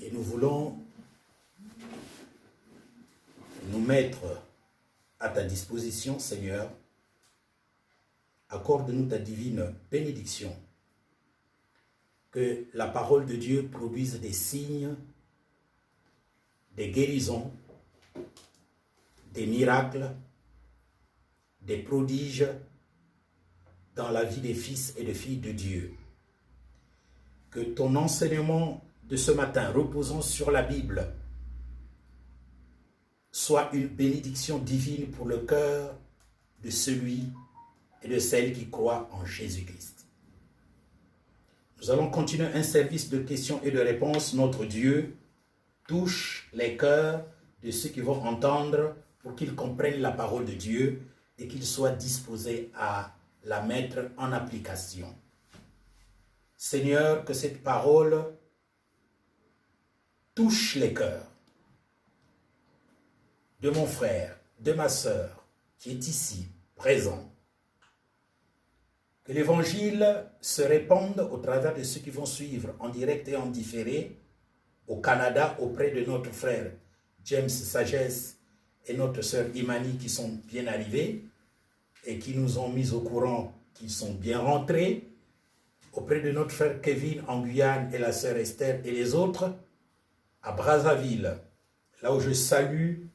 Et nous voulons nous mettre à ta disposition, Seigneur. Accorde-nous ta divine bénédiction. Que la parole de Dieu produise des signes, des guérisons, des miracles, des prodiges dans la vie des fils et des filles de Dieu. Que ton enseignement de ce matin, reposant sur la Bible, soit une bénédiction divine pour le cœur de celui et de celle qui croient en Jésus-Christ. Nous allons continuer un service de questions et de réponses. Notre Dieu touche les cœurs de ceux qui vont entendre pour qu'ils comprennent la parole de Dieu et qu'ils soient disposés à la mettre en application. Seigneur, que cette parole touche les cœurs de mon frère, de ma sœur, qui est ici, présent. Que l'évangile se répande au travers de ceux qui vont suivre en direct et en différé au Canada auprès de notre frère James Sagesse et notre sœur Imani qui sont bien arrivés et qui nous ont mis au courant qu'ils sont bien rentrés, auprès de notre frère Kevin en Guyane et la sœur Esther et les autres, à Brazzaville, là où je salue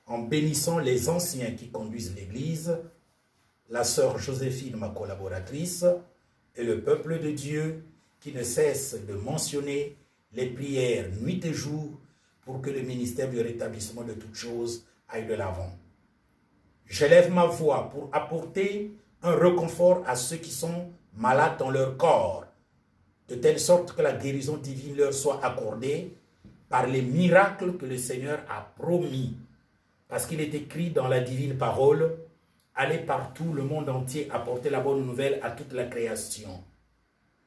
en bénissant les anciens qui conduisent l'église, la sœur Joséphine, ma collaboratrice, et le peuple de Dieu qui ne cesse de mentionner les prières nuit et jour pour que le ministère du rétablissement de toutes choses aille de l'avant. J'élève ma voix pour apporter un réconfort à ceux qui sont malades dans leur corps, de telle sorte que la guérison divine leur soit accordée par les miracles que le Seigneur a promis. Parce qu'il est écrit dans la divine parole, allez partout, le monde entier, apporter la bonne nouvelle à toute la création.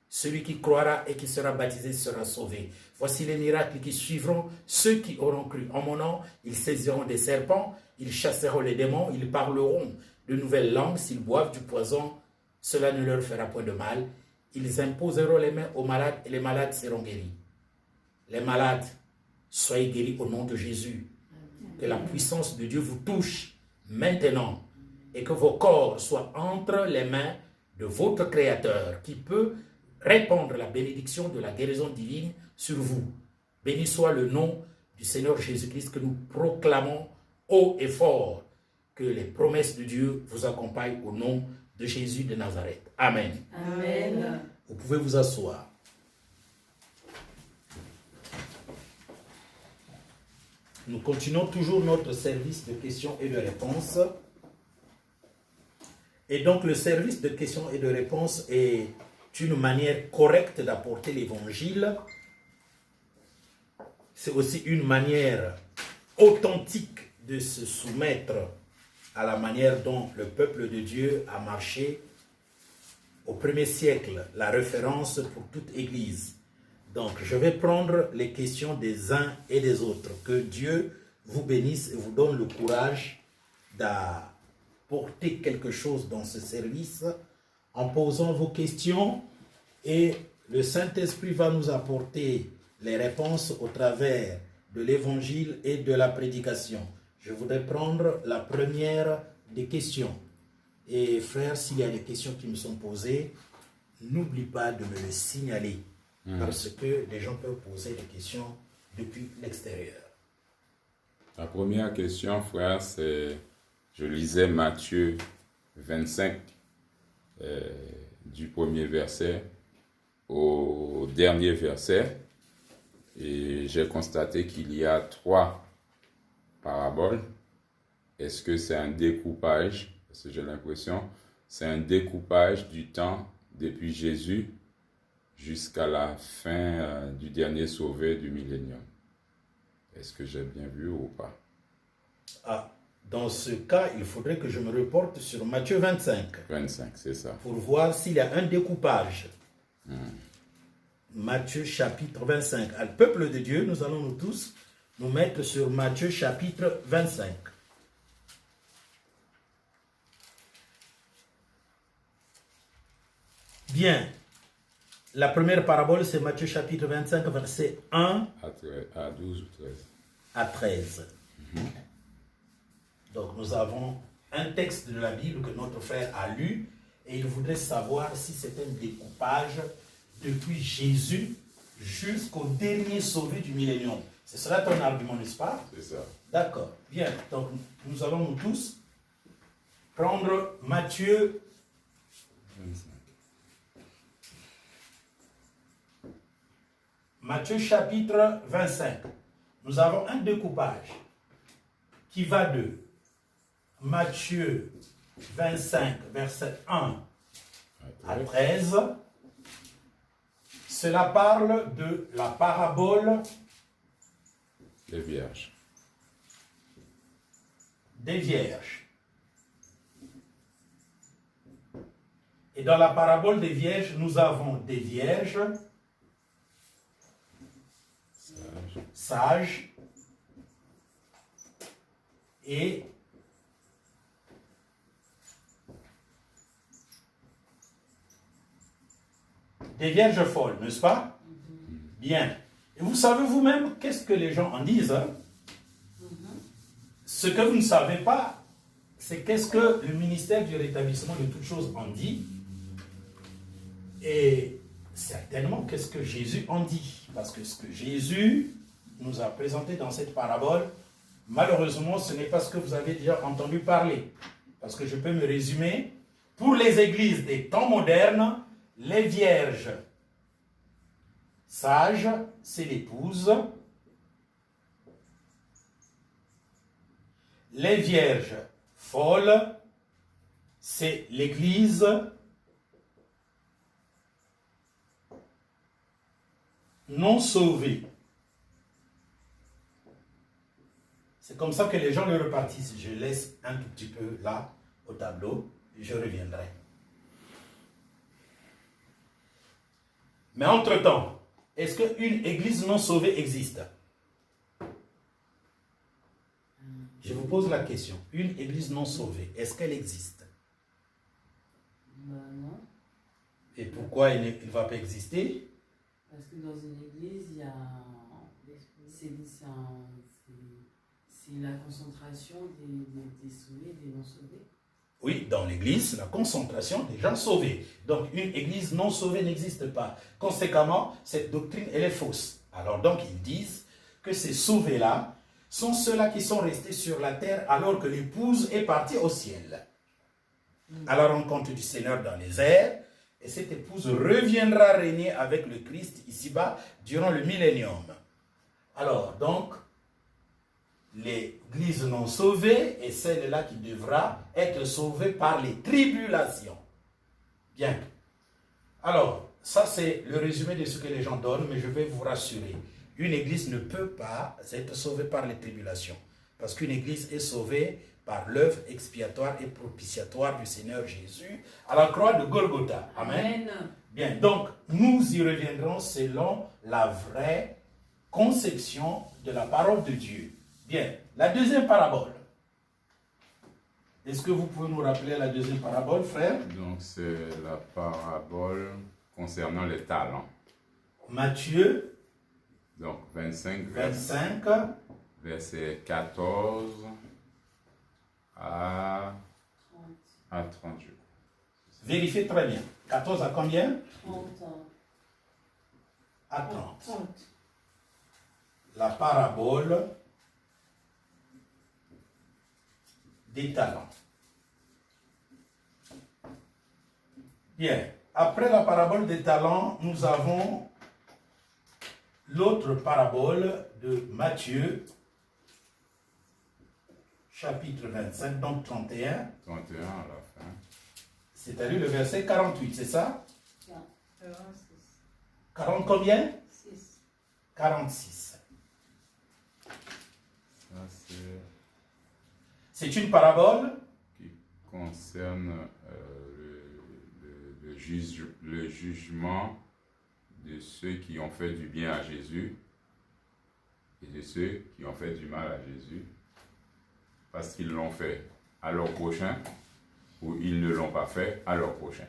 Celui qui croira et qui sera baptisé sera sauvé. Voici les miracles qui suivront ceux qui auront cru. En mon nom, ils saisiront des serpents, ils chasseront les démons, ils parleront de nouvelles langues, s'ils boivent du poison, cela ne leur fera point de mal. Ils imposeront les mains aux malades et les malades seront guéris. Les malades, soyez guéris au nom de Jésus. Que la puissance de Dieu vous touche maintenant et que vos corps soient entre les mains de votre Créateur qui peut répandre la bénédiction de la guérison divine sur vous. Béni soit le nom du Seigneur Jésus-Christ que nous proclamons haut et fort. Que les promesses de Dieu vous accompagnent au nom de Jésus de Nazareth. Amen. Amen. Vous pouvez vous asseoir. Nous continuons toujours notre service de questions et de réponses. Et donc le service de questions et de réponses est une manière correcte d'apporter l'évangile. C'est aussi une manière authentique de se soumettre à la manière dont le peuple de Dieu a marché au 1er siècle, la référence pour toute église. Donc, je vais prendre les questions des uns et des autres. Que Dieu vous bénisse et vous donne le courage d'apporter quelque chose dans ce service en posant vos questions et le Saint-Esprit va nous apporter les réponses au travers de l'évangile et de la prédication. Je voudrais prendre la première des questions. Et frère, s'il y a des questions qui me sont posées, n'oublie pas de me le signaler. Parce que les gens peuvent poser des questions depuis l'extérieur. La première question, frère, c'est, je lisais Matthieu 25, du premier verset au dernier verset, et j'ai constaté qu'il y a 3 paraboles. Est-ce que c'est un découpage? Parce que j'ai l'impression, c'est un découpage du temps depuis Jésus jusqu'à la fin du dernier sauvé du millénium. Est-ce que j'ai bien vu ou pas? Dans ce cas, il faudrait que je me reporte sur Matthieu 25. 25, c'est ça. Pour voir s'il y a un découpage. Matthieu chapitre 25. Le peuple de Dieu, nous allons nous tous nous mettre sur Matthieu chapitre 25. Bien. La première parabole, c'est Matthieu chapitre 25, verset 1 à 12 ou 13. à 13. Donc nous avons un texte de la Bible que notre frère a lu et il voudrait savoir si c'est un découpage depuis Jésus jusqu'au dernier sauvé du millénium. Ce sera ton argument, n'est-ce pas? C'est ça. D'accord. Bien. Donc nous allons nous tous prendre Matthieu 25. Matthieu chapitre 25. Nous avons un découpage qui va de Matthieu 25, verset 1 à 13. Cela parle de la parabole Les vierges. des vierges. Et dans la parabole des vierges, nous avons des vierges sages et des vierges folles, n'est-ce pas? Bien. Et vous savez vous-même qu'est-ce que les gens en disent, hein? Ce que vous ne savez pas, c'est qu'est-ce que le ministère du rétablissement de toutes choses en dit. Et certainement, qu'est-ce que Jésus en dit? Parce que ce que Jésus nous a présenté dans cette parabole, malheureusement, ce n'est pas ce que vous avez déjà entendu parler. Parce que je peux me résumer. Pour les églises des temps modernes, les vierges sages, c'est l'épouse. Les vierges folles, c'est l'église. Non sauvée. C'est comme ça que les gens le repartissent. Je laisse un tout petit peu là, au tableau, et je reviendrai. Mais entre-temps, est-ce qu'une église non sauvée existe? Je vous pose la question. Une église non sauvée, est-ce qu'elle existe? Non. Et pourquoi elle ne va pas exister? Parce que dans une église, il y a c'est la concentration des sauvés et des non sauvés. Oui, dans l'église, la concentration des gens sauvés. Donc, une église non sauvée n'existe pas. Conséquemment, cette doctrine, elle est fausse. Alors donc, ils disent que ces sauvés-là sont ceux-là qui sont restés sur la terre alors que l'épouse est partie au ciel. À la rencontre du Seigneur dans les airs, et cette épouse reviendra régner avec le Christ ici-bas durant le millénium. Alors, donc, l'église non sauvée est celle-là qui devra être sauvée par les tribulations. Bien. Alors, ça c'est le résumé de ce que les gens donnent, mais je vais vous rassurer. Une église ne peut pas être sauvée par les tribulations. Parce qu'une église est sauvée par l'œuvre expiatoire et propitiatoire du Seigneur Jésus à la croix de Golgotha. Amen. Amen. Bien, donc nous y reviendrons selon la vraie conception de la parole de Dieu. Bien, la deuxième parabole. Est-ce que vous pouvez nous rappeler la deuxième parabole, frère? Donc, c'est la parabole concernant les talents. Matthieu, Donc, 25, 25, verset 14 à 30. vérifiez très bien. 14 à combien? 30. À 30. 30. La parabole des talents. Bien. Après la parabole des talents, nous avons l'autre parabole de Matthieu, chapitre 25, donc 31. 31 à la fin. C'est-à-dire le verset 48, c'est ça? 46. 40 combien? 6. 46. Ça, C'est une parabole qui concerne le jugement de ceux qui ont fait du bien à Jésus et de ceux qui ont fait du mal à Jésus parce qu'ils l'ont fait à leur prochain ou ils ne l'ont pas fait à leur prochain.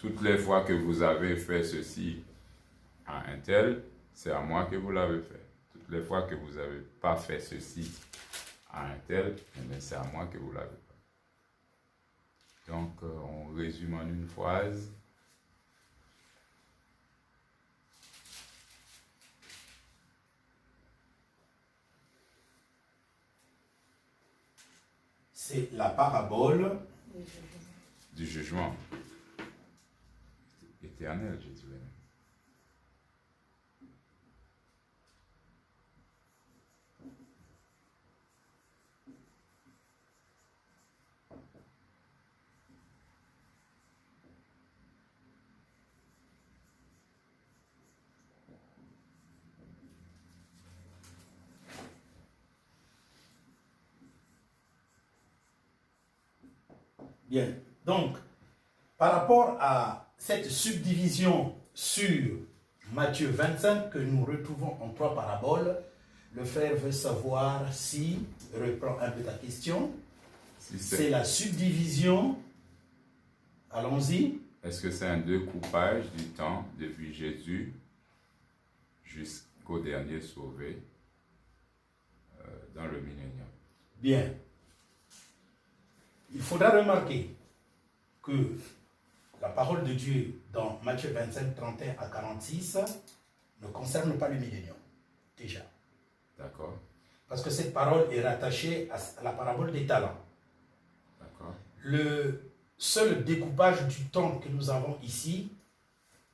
toutes les fois que vous avez fait ceci à un tel, c'est à moi que vous l'avez fait. Toutes les fois que vous n'avez pas fait ceci à un tel, c'est à moi que vous l'avez fait. Donc, on résume en une phrase. C'est la parabole du jugement éternel, je dirais. Bien. Donc, par rapport à cette subdivision sur Matthieu 25 que nous retrouvons en 3 paraboles, le frère veut savoir si, reprends un peu ta question, Si c'est la subdivision, allons-y. Est-ce que c'est un découpage du temps depuis Jésus jusqu'au dernier sauvé dans le millénium? Bien. Il faudra remarquer que la parole de Dieu dans Matthieu 25, 31 à 46 ne concerne pas le millénium, déjà. D'accord. Parce que cette parole est rattachée à la parabole des talents. D'accord. Le seul découpage du temps que nous avons ici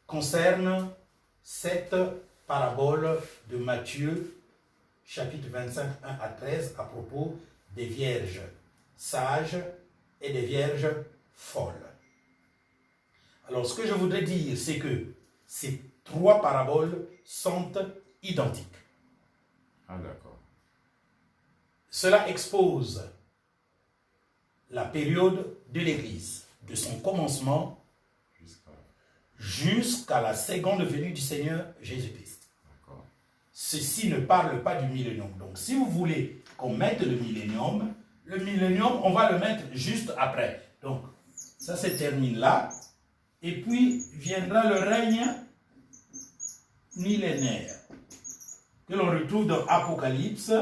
concerne cette parabole de Matthieu, chapitre 25, 1 à 13, à propos des vierges sages et des vierges folles. Alors, ce que je voudrais dire, c'est que ces 3 paraboles sont identiques. Ah, d'accord. Cela expose la période de l'Église, de son commencement jusqu'à la seconde venue du Seigneur Jésus-Christ. D'accord. Ceci ne parle pas du millénium. Donc, si vous voulez qu'on mette le millénium, on va le mettre juste après. Donc, ça se termine là. Et puis, viendra le règne millénaire, que l'on retrouve dans Apocalypse,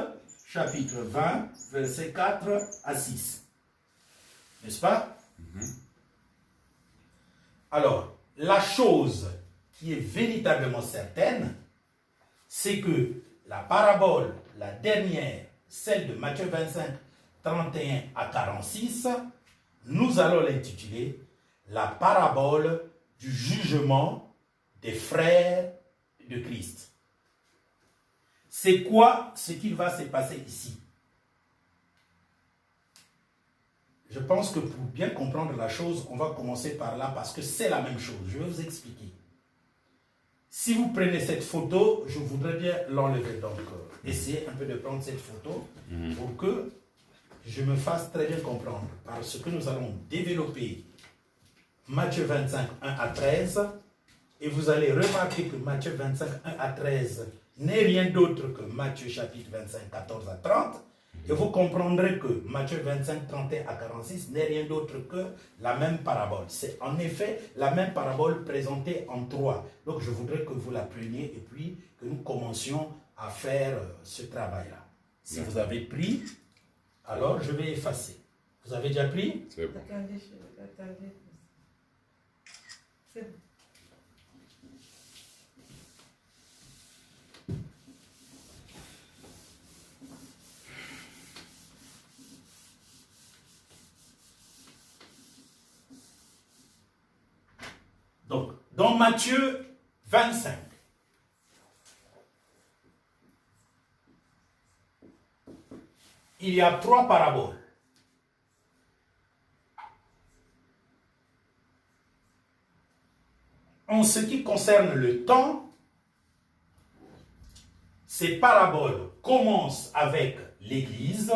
chapitre 20, versets 4 à 6. N'est-ce pas? Alors, la chose qui est véritablement certaine, c'est que la parabole, la dernière, celle de Matthieu 25, 31 à 46, nous allons l'intituler la parabole du jugement des frères de Christ. C'est quoi ce qu'il va se passer ici? Je pense que pour bien comprendre la chose, on va commencer par là parce que c'est la même chose. Je vais vous expliquer. Si vous prenez cette photo, je voudrais bien l'enlever. Donc, essayez un peu de prendre cette photo pour que je me fasse très bien comprendre. Parce que nous allons développer Matthieu 25, 1 à 13. Et vous allez remarquer que Matthieu 25, 1 à 13 n'est rien d'autre que Matthieu chapitre 25, 14 à 30. Et vous comprendrez que Matthieu 25, 31 à 46 n'est rien d'autre que la même parabole. C'est en effet la même parabole présentée en 3. Donc je voudrais que vous la preniez et puis que nous commencions à faire ce travail-là. Si vous avez pris, alors je vais effacer. Vous avez déjà pris? C'est bon. Attendez. C'est bon. Donc, dans Matthieu 25, il y a 3 paraboles. En ce qui concerne le temps, ces paraboles commencent avec l'Église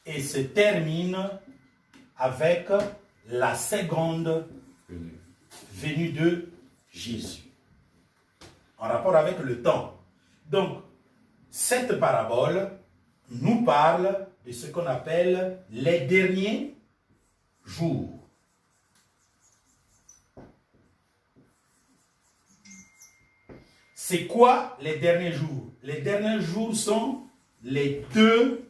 et se terminent avec la seconde venue de Jésus, en rapport avec le temps. Donc, cette parabole nous parle de ce qu'on appelle les derniers jours. C'est quoi les derniers jours? Les derniers jours sont les 2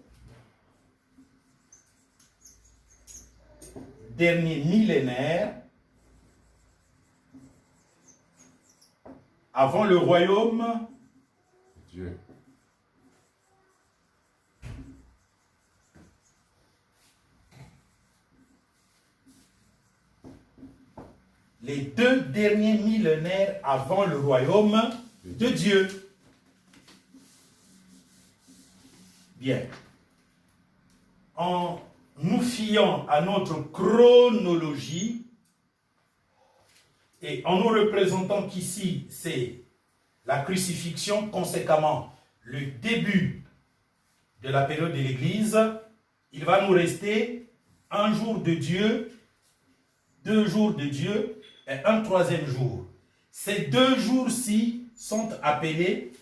derniers millénaires avant le royaume Dieu. Les 2 derniers millénaires avant le royaume de Dieu. Bien. En nous fiant à notre chronologie et en nous représentant qu'ici c'est la crucifixion, conséquemment le début de la période de l'Église, il va nous rester un jour de Dieu, 2 jours de Dieu et un 3e jour. Ces 2 jours-ci sont appelés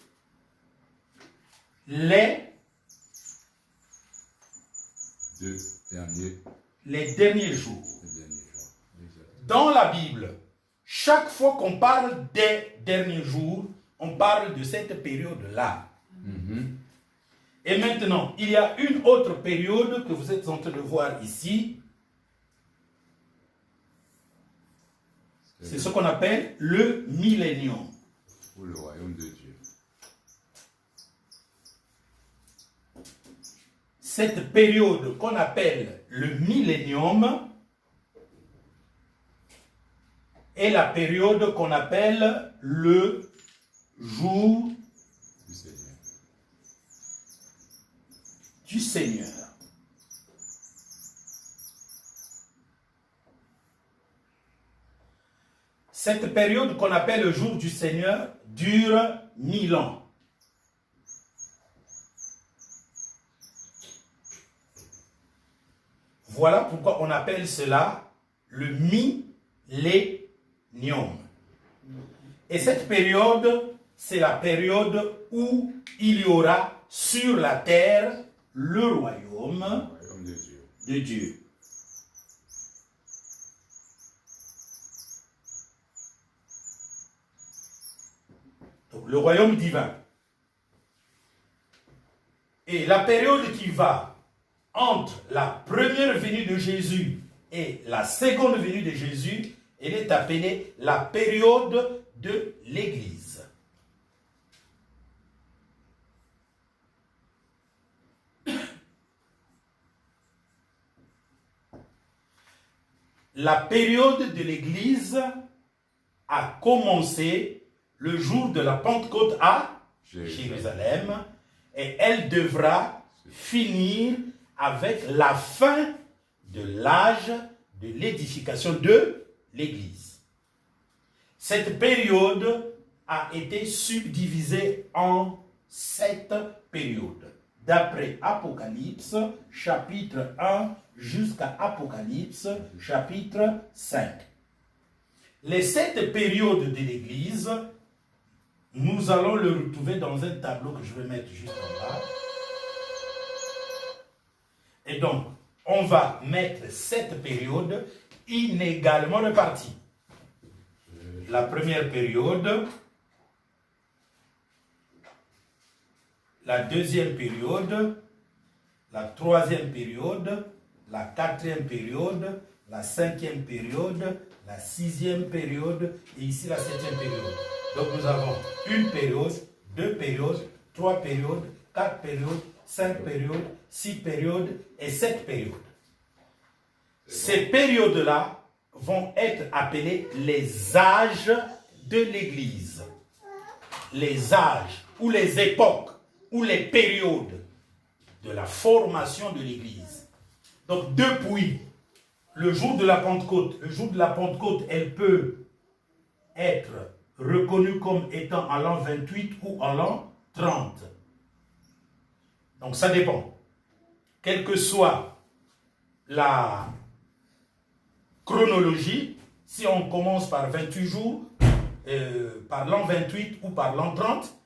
les derniers jours. Dans la Bible, chaque fois qu'on parle des derniers jours, on parle de cette période-là. Et maintenant, il y a une autre période que vous êtes en train de voir ici. C'est ce qu'on appelle le millénium. Ou le royaume de Dieu. Cette période qu'on appelle le millénium est la période qu'on appelle le jour du Seigneur. Cette période qu'on appelle le jour du Seigneur dure 1000 ans. Voilà pourquoi on appelle cela le millénium. Et cette période, c'est la période où il y aura sur la terre le royaume de Dieu. Donc, le royaume divin. Et la période qui va entre la première venue de Jésus et la seconde venue de Jésus, elle est appelée la période de l'Église. La période de l'Église a commencé le jour de la Pentecôte à Jérusalem et elle devra finir avec la fin de l'âge de l'édification de l'Église. Cette période a été subdivisée en 7 périodes, d'après Apocalypse chapitre 1 jusqu'à Apocalypse chapitre 5. Les 7 périodes de l'Église, nous allons le retrouver dans un tableau que je vais mettre juste en bas. Et donc, on va mettre 7 périodes inégalement réparties. La première période, la deuxième période, la troisième période, la quatrième période, la cinquième période, la sixième période et ici la septième période. Donc nous avons une période, 2 périodes, 3 périodes, 4 périodes, 5 périodes, 6 périodes et 7 périodes. Ces périodes-là vont être appelées les âges de l'Église. Les âges ou les époques ou les périodes de la formation de l'Église. Donc depuis le jour de la Pentecôte, elle peut être reconnue comme étant en l'an 28 ou en l'an 30. Donc ça dépend. Quelle que soit la chronologie, si on commence par 28 jours, par l'an 28 ou par l'an 30,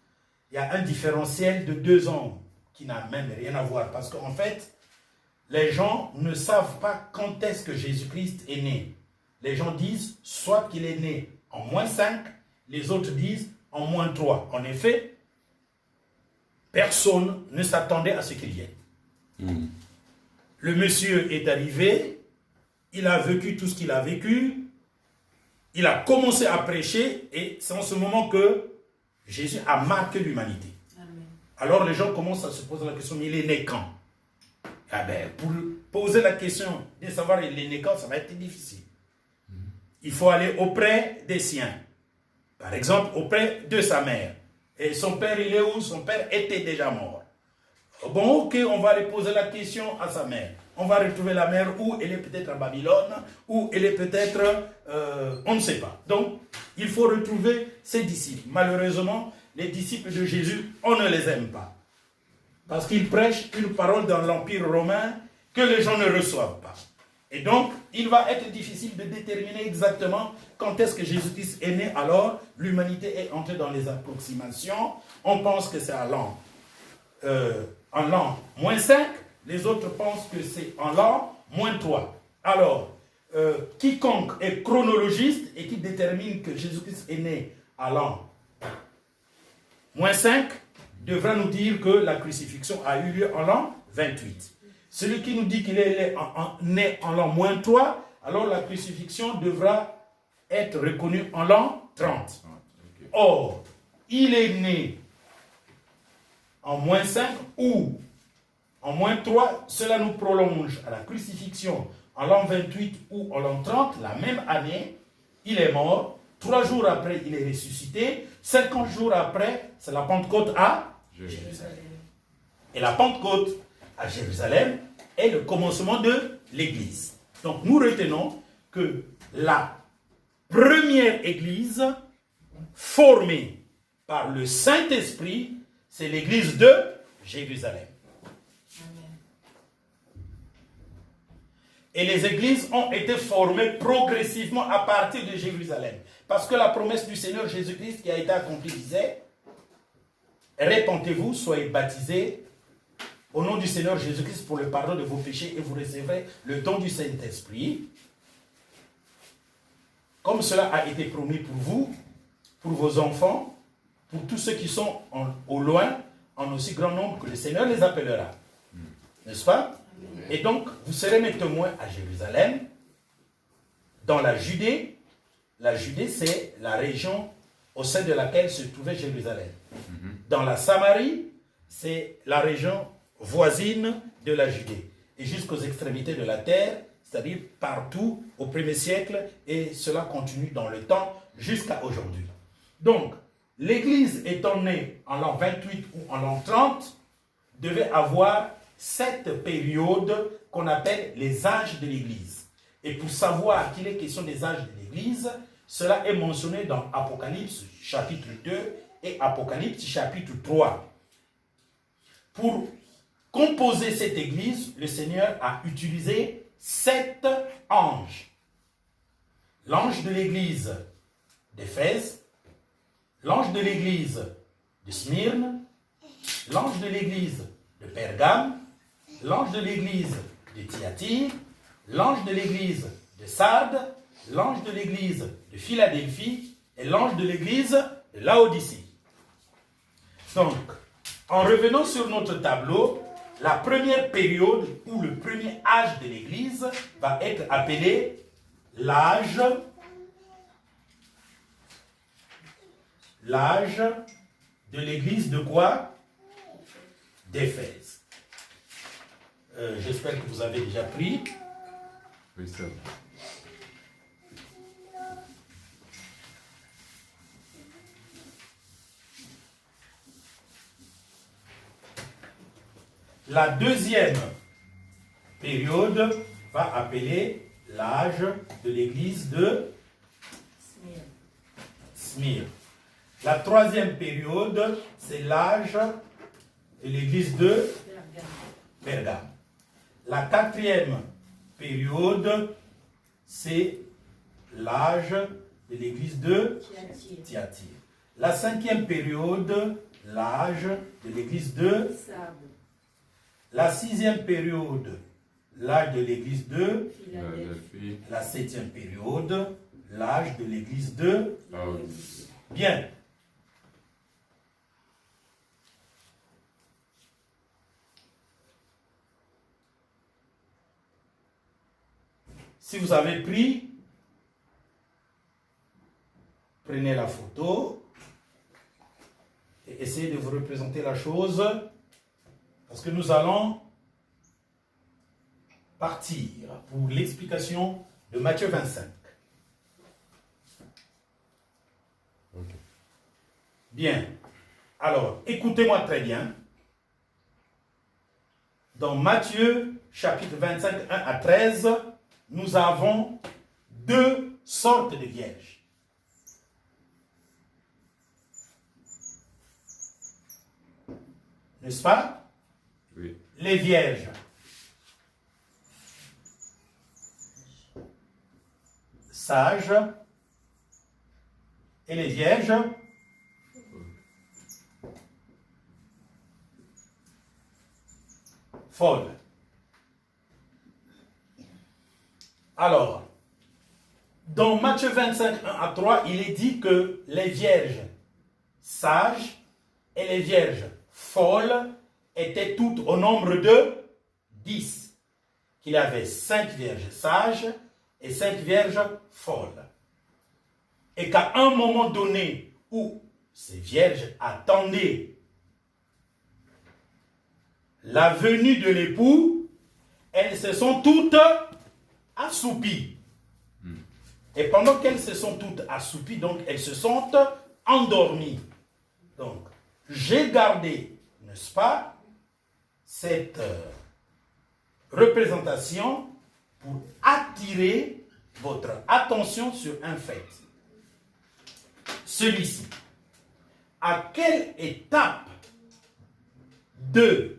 il y a un différentiel de 2 ans qui n'a même rien à voir. Parce qu'en fait, les gens ne savent pas quand est-ce que Jésus-Christ est né. Les gens disent soit qu'il est né en -5, les autres disent en -3. En effet, personne ne s'attendait à ce qu'il vienne. Le monsieur est arrivé, il a vécu tout ce qu'il a vécu, il a commencé à prêcher et c'est en ce moment que Jésus a marqué l'humanité. Alors les gens commencent à se poser la question, mais il est né quand? Ah ben, pour poser la question de savoir il est né quand, ça va être difficile. Il faut aller auprès des siens. Par exemple, auprès de sa mère. Et son père, il est où? Son père était déjà mort. Bon, ok, on va aller poser la question à sa mère. On va retrouver la mère où elle est peut-être à Babylone, où elle est peut-être, on ne sait pas. Donc, il faut retrouver ses disciples. Malheureusement, les disciples de Jésus, on ne les aime pas. Parce qu'ils prêchent une parole dans l'Empire romain que les gens ne reçoivent pas. Et donc, il va être difficile de déterminer exactement quand est-ce que Jésus-Christ est né. Alors, l'humanité est entrée dans les approximations. On pense que c'est en l'an -5. Les autres pensent que c'est en l'an -3. Alors, quiconque est chronologiste et qui détermine que Jésus-Christ est né à l'an -5 devra nous dire que la crucifixion a eu lieu en l'an 28. Celui qui nous dit qu'il est né en l'an -3, alors la crucifixion devra être reconnue en l'an 30. Or, il est né en -5 ou en -3, cela nous prolonge à la crucifixion en l'an 28 ou en l'an 30, la même année, il est mort. 3 jours après, il est ressuscité. 50 jours après, c'est la Pentecôte à Jérusalem. Et la Pentecôte à Jérusalem est le commencement de l'Église. Donc nous retenons que la première Église formée par le Saint-Esprit, c'est l'Église de Jérusalem. Et les églises ont été formées progressivement à partir de Jérusalem. Parce que la promesse du Seigneur Jésus-Christ qui a été accomplie disait: répentez-vous, soyez baptisés au nom du Seigneur Jésus-Christ pour le pardon de vos péchés et vous recevrez le don du Saint-Esprit. Comme cela a été promis pour vous, pour vos enfants, pour tous ceux qui sont au loin, en aussi grand nombre que le Seigneur les appellera. N'est-ce pas? Et donc, vous serez mes témoins à Jérusalem, dans la Judée. La Judée, c'est la région au sein de laquelle se trouvait Jérusalem. Dans la Samarie, c'est la région voisine de la Judée. Et jusqu'aux extrémités de la terre, c'est-à-dire partout au 1er siècle, et cela continue dans le temps jusqu'à aujourd'hui. Donc, l'Église étant née en l'an 28 ou en l'an 30, devait avoir cette période qu'on appelle les âges de l'Église. Et pour savoir qu'il est question des âges de l'Église, cela est mentionné dans Apocalypse chapitre 2 et Apocalypse chapitre 3. Pour composer cette Église, le Seigneur a utilisé 7 anges. L'ange de l'Église d'Éphèse, l'ange de l'Église de Smyrne, l'ange de l'Église de Pergame, l'ange de l'église de Thyatire, l'ange de l'église de Sardes, l'ange de l'église de Philadelphie et l'ange de l'église de Laodicée. Donc, en revenant sur notre tableau, la première période ou le premier âge de l'église va être appelé l'âge de l'église de quoi? D'Éphèse. J'espère que vous avez déjà pris. Oui, c'est bon. La deuxième période va appeler l'âge de l'église de Smyrne. La troisième période, c'est l'âge de l'église de Pergame. La quatrième période, c'est l'âge de l'église de Thyatire. La cinquième période, l'âge de l'église de Sardes. La sixième période, L'âge de l'église de Philadelphie, la 7e période. L'âge de l'église de... Laodicée. Bien. Si vous avez pris, prenez la photo et essayez de vous représenter la chose parce que nous allons partir pour l'explication de Matthieu 25. Ok. Bien. Alors, écoutez-moi très bien. Dans Matthieu, chapitre 25, 1 à 13, nous avons deux sortes de vierges. N'est-ce pas? Oui. Les vierges sages et les vierges folles. Alors, dans Matthieu 25, 1 à 3, il est dit que les vierges sages et les vierges folles étaient toutes au nombre de 10. Qu'il y avait 5 vierges sages et 5 vierges folles. Et qu'à un moment donné où ces vierges attendaient la venue de l'époux, elles se sont toutes assoupies. Et pendant qu'elles se sont toutes assoupies, donc elles se sont endormies. Donc, j'ai gardé, n'est-ce pas, cette représentation pour attirer votre attention sur un fait. Celui-ci. À quelle étape de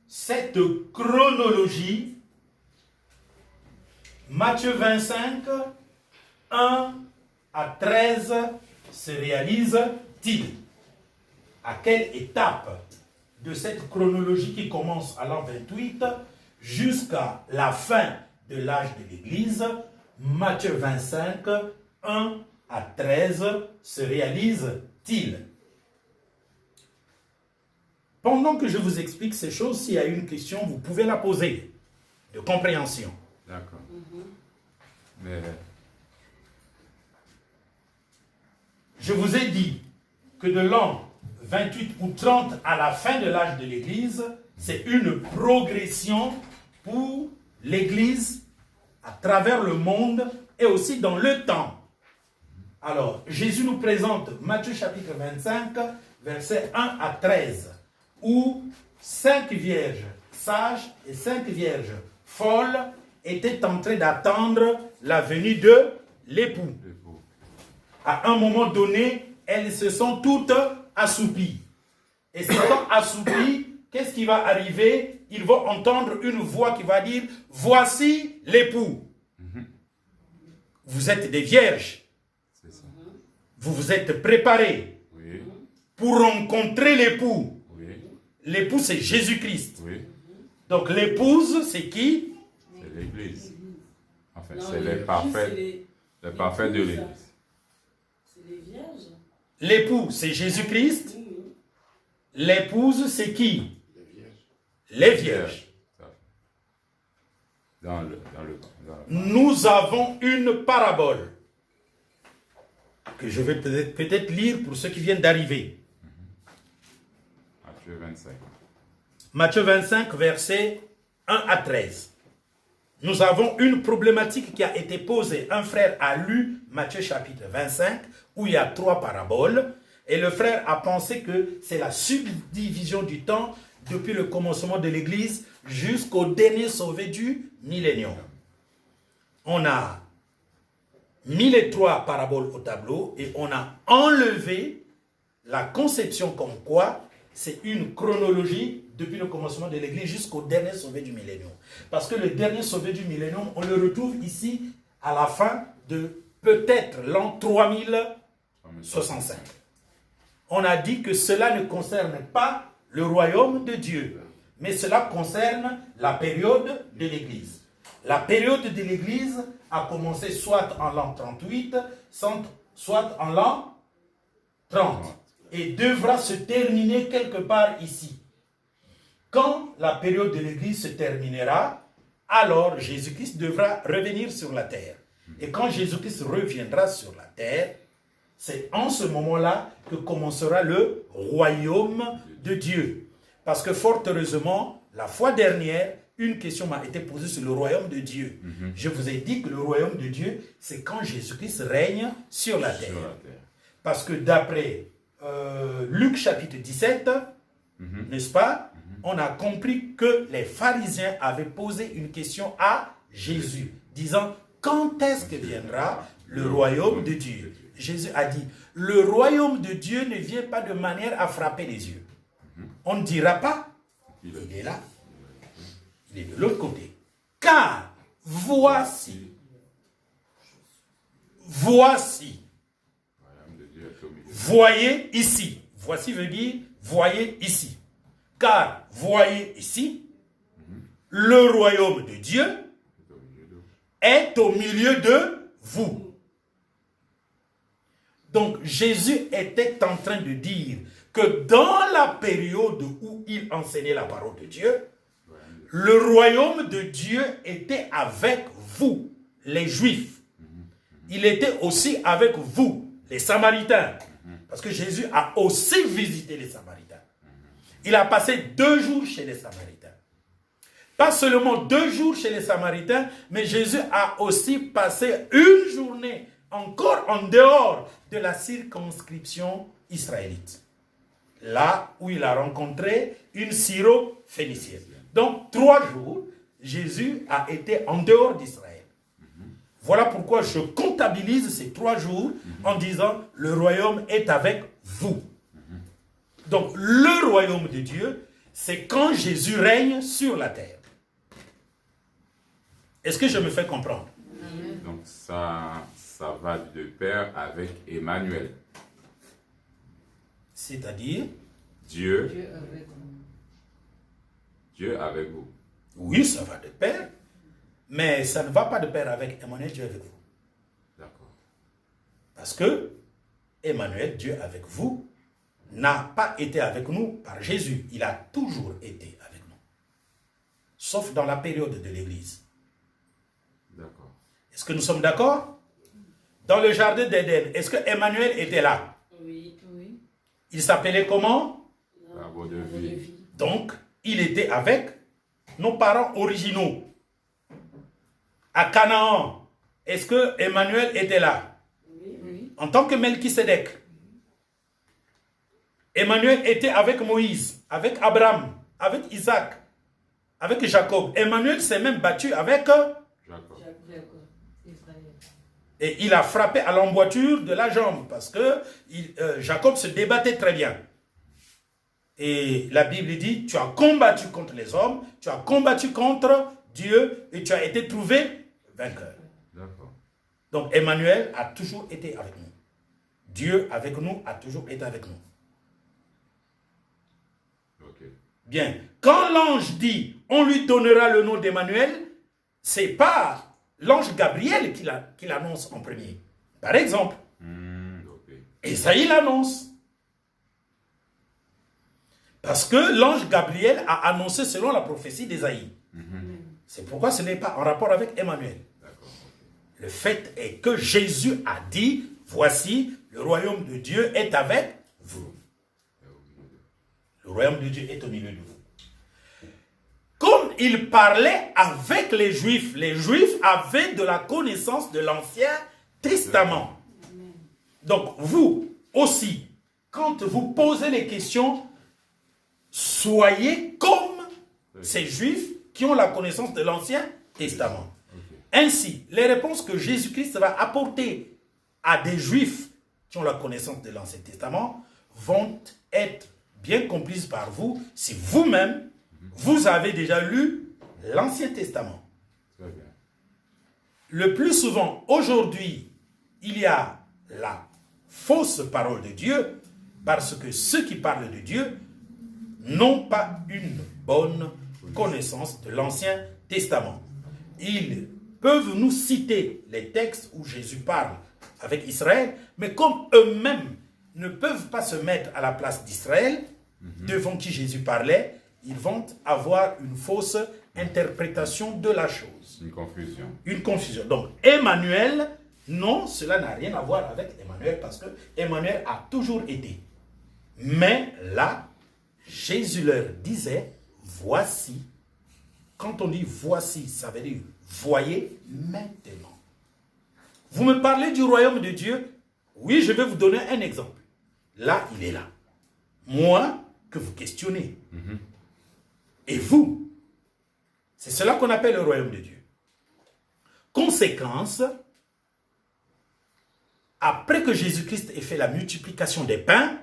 cette chronologie Matthieu 25, 1 à 13 se réalise-t-il? À quelle étape de cette chronologie qui commence à l'an 28 jusqu'à la fin de l'âge de l'Église, Matthieu 25, 1 à 13 se réalise-t-il? Pendant que je vous explique ces choses, s'il y a une question, vous pouvez la poser de compréhension. D'accord. Mais Je vous ai dit que de l'an 28 ou 30 à la fin de l'âge de l'Église, c'est une progression pour l'Église à travers le monde et aussi dans le temps. Alors, Jésus nous présente Matthieu chapitre 25, versets 1 à 13, où 5 vierges sages et 5 vierges folles étaient en train d'attendre la venue de l'époux. À un moment donné, elles se sont toutes assoupies. Et s'étant assoupies, qu'est-ce qui va arriver? Ils vont entendre une voix qui va dire « Voici l'époux ». Vous êtes des vierges. c'est ça. Vous vous êtes préparés Oui. pour rencontrer l'époux. Oui. L'époux, c'est Jésus-Christ. Oui. Donc l'épouse, c'est qui? C'est l'Église. Enfin, Non, c'est les les parfaits. Les parfaits de l'Église. C'est les vierges. L'époux, c'est Jésus-Christ. Oui, oui. L'épouse, c'est qui? Les vierges. Les vierges. Dans le Nous avons une parabole que je vais peut-être lire pour ceux qui viennent d'arriver. Matthieu 25. Matthieu 25, versets 1 à 13. Nous avons une problématique qui a été posée. Un frère a lu Matthieu chapitre 25, où il y a 3 paraboles. Et le frère a pensé que c'est la subdivision du temps depuis le commencement de l'Église jusqu'au dernier sauvé du millénium. On a mis les 3 paraboles au tableau et on a enlevé la conception comme quoi c'est une chronologie depuis le commencement de l'Église jusqu'au dernier sauvé du millénium. Parce que le dernier sauvé du millénium, on le retrouve ici à la fin de peut-être l'an 3065. On a dit que cela ne concerne pas le royaume de Dieu, mais cela concerne la période de l'Église. La période de l'Église a commencé soit en l'an 38, soit en l'an 30, et devra se terminer quelque part ici. Quand la période de l'Église se terminera, alors Jésus-Christ devra revenir sur la terre. Et quand Jésus-Christ reviendra sur la terre, c'est en ce moment-là que commencera le royaume de Dieu. Parce que fort heureusement, la fois dernière, une question m'a été posée sur le royaume de Dieu. Je vous ai dit que le royaume de Dieu, c'est quand Jésus-Christ règne sur la terre. Parce que d'après Luc chapitre 17, n'est-ce pas, on a compris que les pharisiens avaient posé une question à Jésus, disant, quand est-ce que viendra le royaume de Dieu? Jésus a dit, le royaume de Dieu ne vient pas de manière à frapper les yeux. On ne dira pas, il est là, il est de l'autre côté. Car voici, voyez ici. Voici veut dire, voyez ici. Car voyez ici, le royaume de Dieu est au milieu de vous. Donc Jésus était en train de dire que dans la période où il enseignait la parole de Dieu, le royaume de Dieu était avec vous, les Juifs. Il était aussi avec vous, les Samaritains. Parce que Jésus a aussi visité les Samaritains. Il a passé 2 jours chez les Samaritains. Pas seulement 2 jours chez les Samaritains, mais Jésus a aussi passé une journée encore en dehors de la circonscription israélite. Là où il a rencontré une Syro-Phénicienne. Donc 3 jours, Jésus a été en dehors d'Israël. Voilà pourquoi je comptabilise ces 3 jours en disant le royaume est avec vous. Donc le royaume de Dieu, c'est quand Jésus règne sur la terre. Est-ce que je me fais comprendre? Donc ça va de pair avec Emmanuel. C'est-à-dire Dieu avec vous. Oui, ça va de pair. Mais ça ne va pas de pair avec Emmanuel, Dieu avec vous. D'accord. Parce que Emmanuel, Dieu avec vous, n'a pas été avec nous par Jésus. Il a toujours été avec nous. Sauf dans la période de l'Église. D'accord. Est-ce que nous sommes d'accord? Dans le jardin d'Éden, est-ce que Emmanuel était là? Oui. Il s'appelait comment? L'arbre de vie. Donc, il était avec nos parents originaux. À Canaan, est-ce que Emmanuel était là? Oui. En tant que Melchisédek. Emmanuel était avec Moïse, avec Abraham, avec Isaac, avec Jacob. Emmanuel s'est même battu avec Jacob. et il a frappé à l'emboîture de la jambe parce que Jacob se débattait très bien. Et la Bible dit, tu as combattu contre les hommes, tu as combattu contre Dieu et tu as été trouvé vainqueur. D'accord. Donc Emmanuel a toujours été avec nous. Dieu avec nous a toujours été avec nous. Ok. Bien. Quand l'ange dit, on lui donnera le nom d'Emmanuel, c'est pas l'ange Gabriel qui l'annonce en premier. Par exemple, Ok. Ésaïe l'annonce. Parce que l'ange Gabriel a annoncé selon la prophétie d'Ésaïe. C'est pourquoi ce n'est pas en rapport avec Emmanuel. D'accord. Le fait est que Jésus a dit, voici, le royaume de Dieu est avec vous. Le royaume de Dieu est au milieu de vous. Comme il parlait avec les Juifs avaient de la connaissance de l'Ancien Testament. Donc vous aussi, quand vous posez les questions, soyez comme ces Juifs qui ont la connaissance de l'Ancien Testament. Ainsi, les réponses que Jésus-Christ va apporter à des Juifs qui ont la connaissance de l'Ancien Testament vont être bien comprises par vous si vous-même, vous avez déjà lu l'Ancien Testament. Très bien. Le plus souvent, aujourd'hui, il y a la fausse parole de Dieu parce que ceux qui parlent de Dieu n'ont pas une bonne connaissance de l'Ancien Testament. Ils peuvent nous citer les textes où Jésus parle avec Israël, mais comme eux-mêmes ne peuvent pas se mettre à la place d'Israël, devant qui Jésus parlait, ils vont avoir une fausse interprétation de la chose. Une confusion. Une confusion. Donc, Emmanuel, non, cela n'a rien à voir avec Emmanuel, parce que Emmanuel a toujours été. Mais là, Jésus leur disait, voici. Quand on dit voici, ça veut dire voyez maintenant. Vous me parlez du royaume de Dieu? Oui, je vais vous donner un exemple. Là, il est là. Moi, que vous questionnez. Et vous, c'est cela qu'on appelle le royaume de Dieu. Conséquence, après que Jésus-Christ ait fait la multiplication des pains,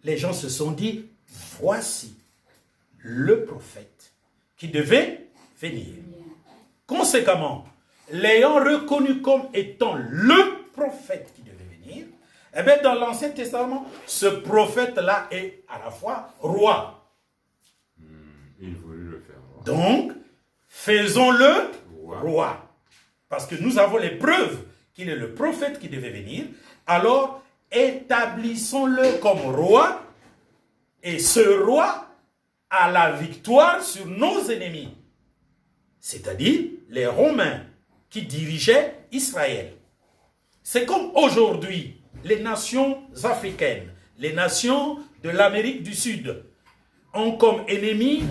les gens se sont dit, voici le prophète qui devait venir. Conséquemment, l'ayant reconnu comme étant le prophète qui devait venir, eh bien dans l'Ancien Testament, ce prophète-là est à la fois roi. Il voulut le faire roi. Donc, faisons-le roi. Parce que nous avons les preuves qu'il est le prophète qui devait venir. Alors, établissons-le comme roi. Et ce roi a la victoire sur nos ennemis. C'est-à-dire les Romains qui dirigeaient Israël. C'est comme aujourd'hui, les nations africaines, les nations de l'Amérique du Sud ont comme ennemis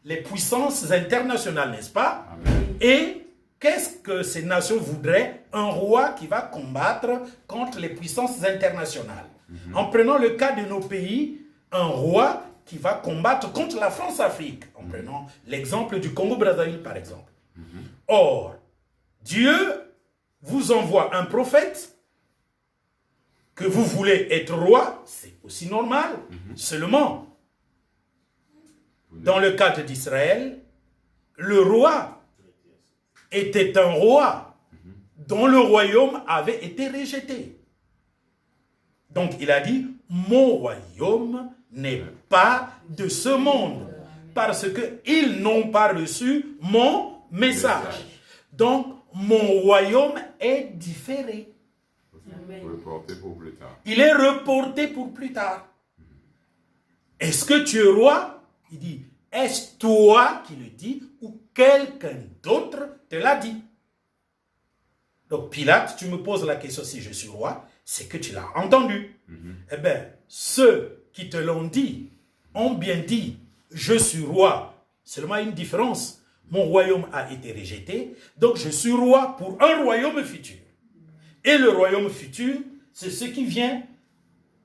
les puissances internationales, n'est-ce pas? Amen. Et qu'est-ce que ces nations voudraient? Un roi qui va combattre contre les puissances internationales. En prenant le cas de nos pays, un roi qui va combattre contre la France-Afrique. En prenant l'exemple du Congo-Brazzaville, par exemple. Or, Dieu vous envoie un prophète, que vous voulez être roi, c'est aussi normal. Seulement, dans le cadre d'Israël, le roi était un roi dont le royaume avait été rejeté. Donc il a dit, mon royaume n'est pas de ce monde, parce qu'ils n'ont pas reçu mon message. Donc mon royaume est différé. Reporté pour plus tard. Il est reporté pour plus tard. Est-ce que tu es roi? Il dit, est-ce toi qui le dis ou quelqu'un d'autre te l'a dit? Donc Pilate, tu me poses la question si je suis roi, c'est que tu l'as entendu. Eh bien, ceux qui te l'ont dit ont bien dit, je suis roi. Seulement une différence, mon royaume a été rejeté, donc je suis roi pour un royaume futur. Et le royaume futur, c'est ce qui vient,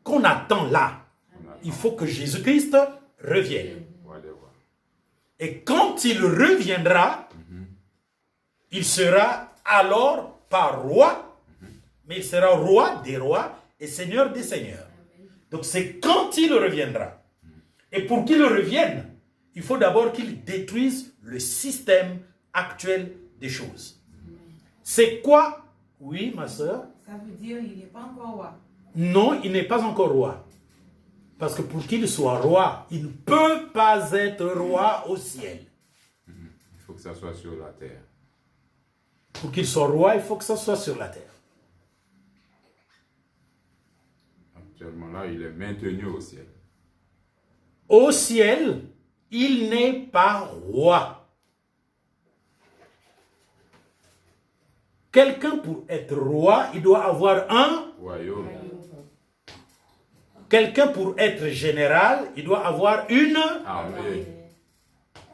qu'on attend là. Il faut que Jésus-Christ revienne. Et quand il reviendra, il sera alors pas roi, mais il sera roi des rois et seigneur des seigneurs. Donc c'est quand il reviendra. Et pour qu'il revienne, il faut d'abord qu'il détruise le système actuel des choses. C'est quoi? Oui, ma soeur. Ça veut dire qu'il n'est pas encore roi. Non, il n'est pas encore roi. Parce que pour qu'il soit roi, il ne peut pas être roi au ciel. Il faut que ça soit sur la terre. Pour qu'il soit roi, il faut que ça soit sur la terre. Actuellement là, il est maintenu au ciel. Au ciel, il n'est pas roi. Quelqu'un pour être roi, il doit avoir un Royaume. Quelqu'un pour être général, il doit avoir une... Armée.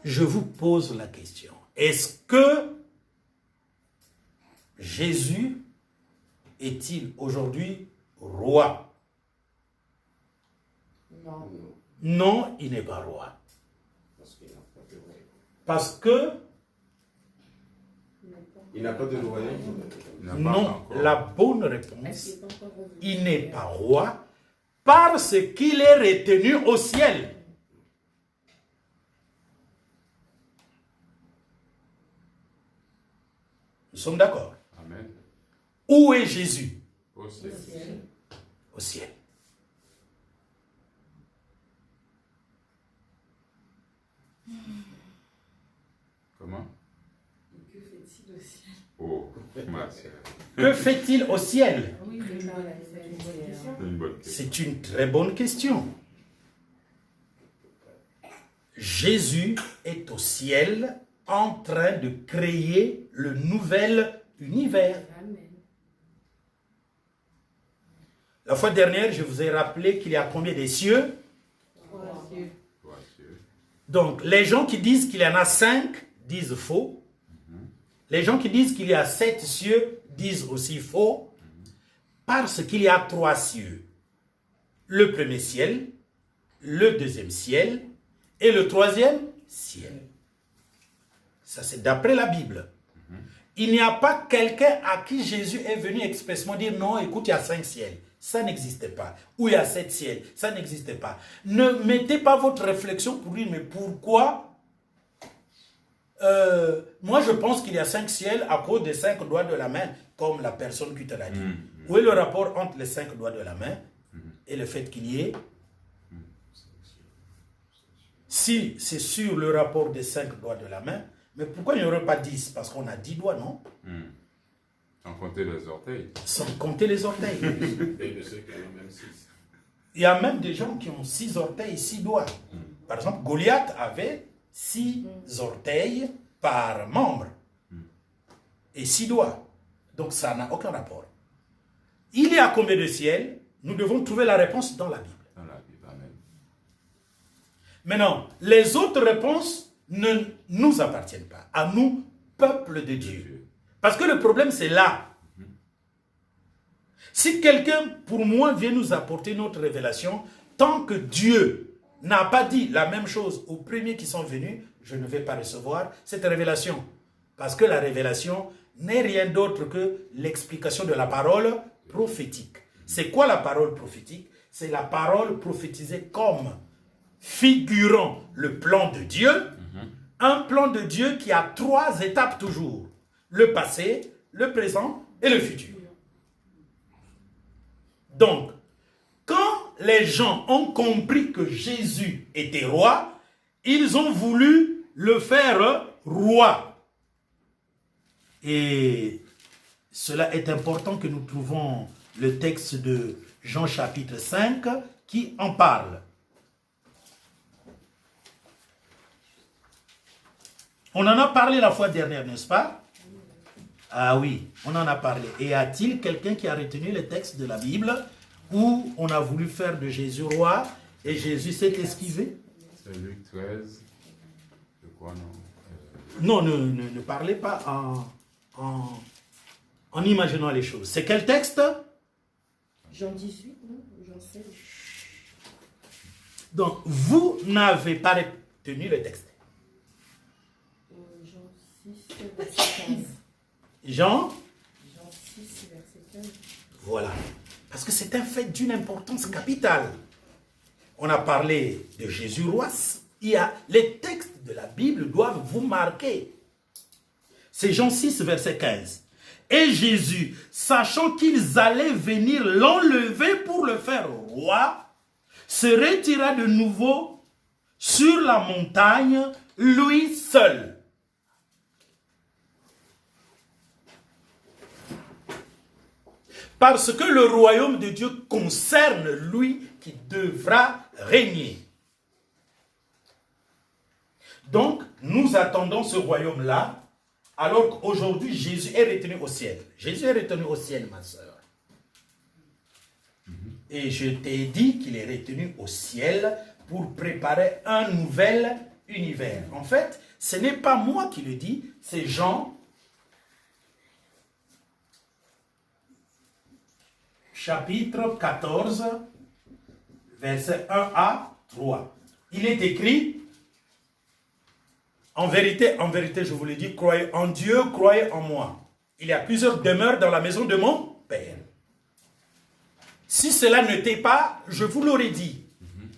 Je vous pose la question. Est-ce que Jésus est-il aujourd'hui roi? Non. Non, il n'est pas roi. Parce que Il n'a pas de royaume. Il n'a pas non, encore. la bonne réponse, Est-ce qu'il est encore revenu? il n'est pas roi parce qu'il est retenu au ciel. Nous sommes d'accord. Amen. Où est Jésus? Au ciel. Au ciel. Comment? Et que fait-il au ciel? Oh, ma sœur. Que fait-il au ciel? Oui, mais là, c'est une bonne question. Une bonne question. C'est une très bonne question. Jésus est au ciel en train de créer le nouvel univers. Amen. La fois dernière, je vous ai rappelé qu'il y a combien de cieux? Trois cieux. Toi, Dieu. Donc, les gens qui disent qu'il y en a 5 disent faux. Les gens qui disent qu'il y a 7 cieux disent aussi faux. Parce qu'il y a 3 cieux. Le premier ciel, le deuxième ciel et le troisième ciel. Ça, c'est d'après la Bible. Il n'y a pas quelqu'un à qui Jésus est venu expressément dire non, écoute, il y a 5 ciels. Ça n'existait pas. Ou il y a 7 ciels. Ça n'existait pas. Ne mettez pas votre réflexion pour dire, mais pourquoi moi, je pense qu'il y a 5 ciels à cause des 5 doigts de la main, comme la personne qui te l'a dit. Où est le rapport entre les 5 doigts de la main et le fait qu'il y ait? Si c'est sur le rapport des 5 doigts de la main, mais pourquoi il n'y aurait pas 10? Parce qu'on a 10 doigts, non? Sans compter les orteils. Sans compter les orteils. Et de ceux qui en ont même 6. Il y a même des gens qui ont 6 orteils et 6 doigts. Par exemple, Goliath avait 6 orteils par membre et 6 doigts. Donc ça n'a aucun rapport. Il y a combien de ciels? Nous devons trouver la réponse dans la Bible. Dans la Bible, amen. Maintenant, les autres réponses ne nous appartiennent pas. À nous, peuple de Dieu. Parce que le problème, c'est là. Si quelqu'un, pour moi, vient nous apporter notre révélation, tant que Dieu n'a pas dit la même chose aux premiers qui sont venus, je ne vais pas recevoir cette révélation. Parce que la révélation n'est rien d'autre que l'explication de la parole prophétique. C'est quoi la parole prophétique? C'est la parole prophétisée comme figurant le plan de Dieu. Un plan de Dieu qui a 3 étapes toujours. Le passé, le présent et le futur. Donc, quand les gens ont compris que Jésus était roi, ils ont voulu le faire roi. Et cela est important que nous trouvons le texte de Jean chapitre 5 qui en parle. On en a parlé la fois dernière, n'est-ce pas? Ah oui, on en a parlé. Et y a-t-il quelqu'un qui a retenu le texte de la Bible où on a voulu faire de Jésus roi et Jésus s'est esquivé? C'est Luc 13. Je crois, non? Non, ne parlez pas en imaginant les choses. C'est quel texte? Jean 18, non? Jean 16. Donc, vous n'avez pas retenu le texte. Jean 6, verset 15. Jean? Jean 6, verset 15. Voilà. Parce que c'est un fait d'une importance capitale. On a parlé de Jésus roi. Les textes de la Bible doivent vous marquer. C'est Jean 6, verset 15. Et Jésus, sachant qu'ils allaient venir l'enlever pour le faire roi, se retira de nouveau sur la montagne, lui seul. Parce que le royaume de Dieu concerne lui qui devra régner. Donc, nous attendons ce royaume-là, alors qu'aujourd'hui, Jésus est retenu au ciel. Jésus est retenu au ciel, ma soeur. Et je t'ai dit qu'il est retenu au ciel pour préparer un nouvel univers. En fait, ce n'est pas moi qui le dis, c'est Jean, chapitre 14, versets 1 à 3. Il est écrit, en vérité, je vous le dis, croyez en Dieu, croyez en moi. Il y a plusieurs demeures dans la maison de mon Père. Si cela n'était pas, je vous l'aurais dit.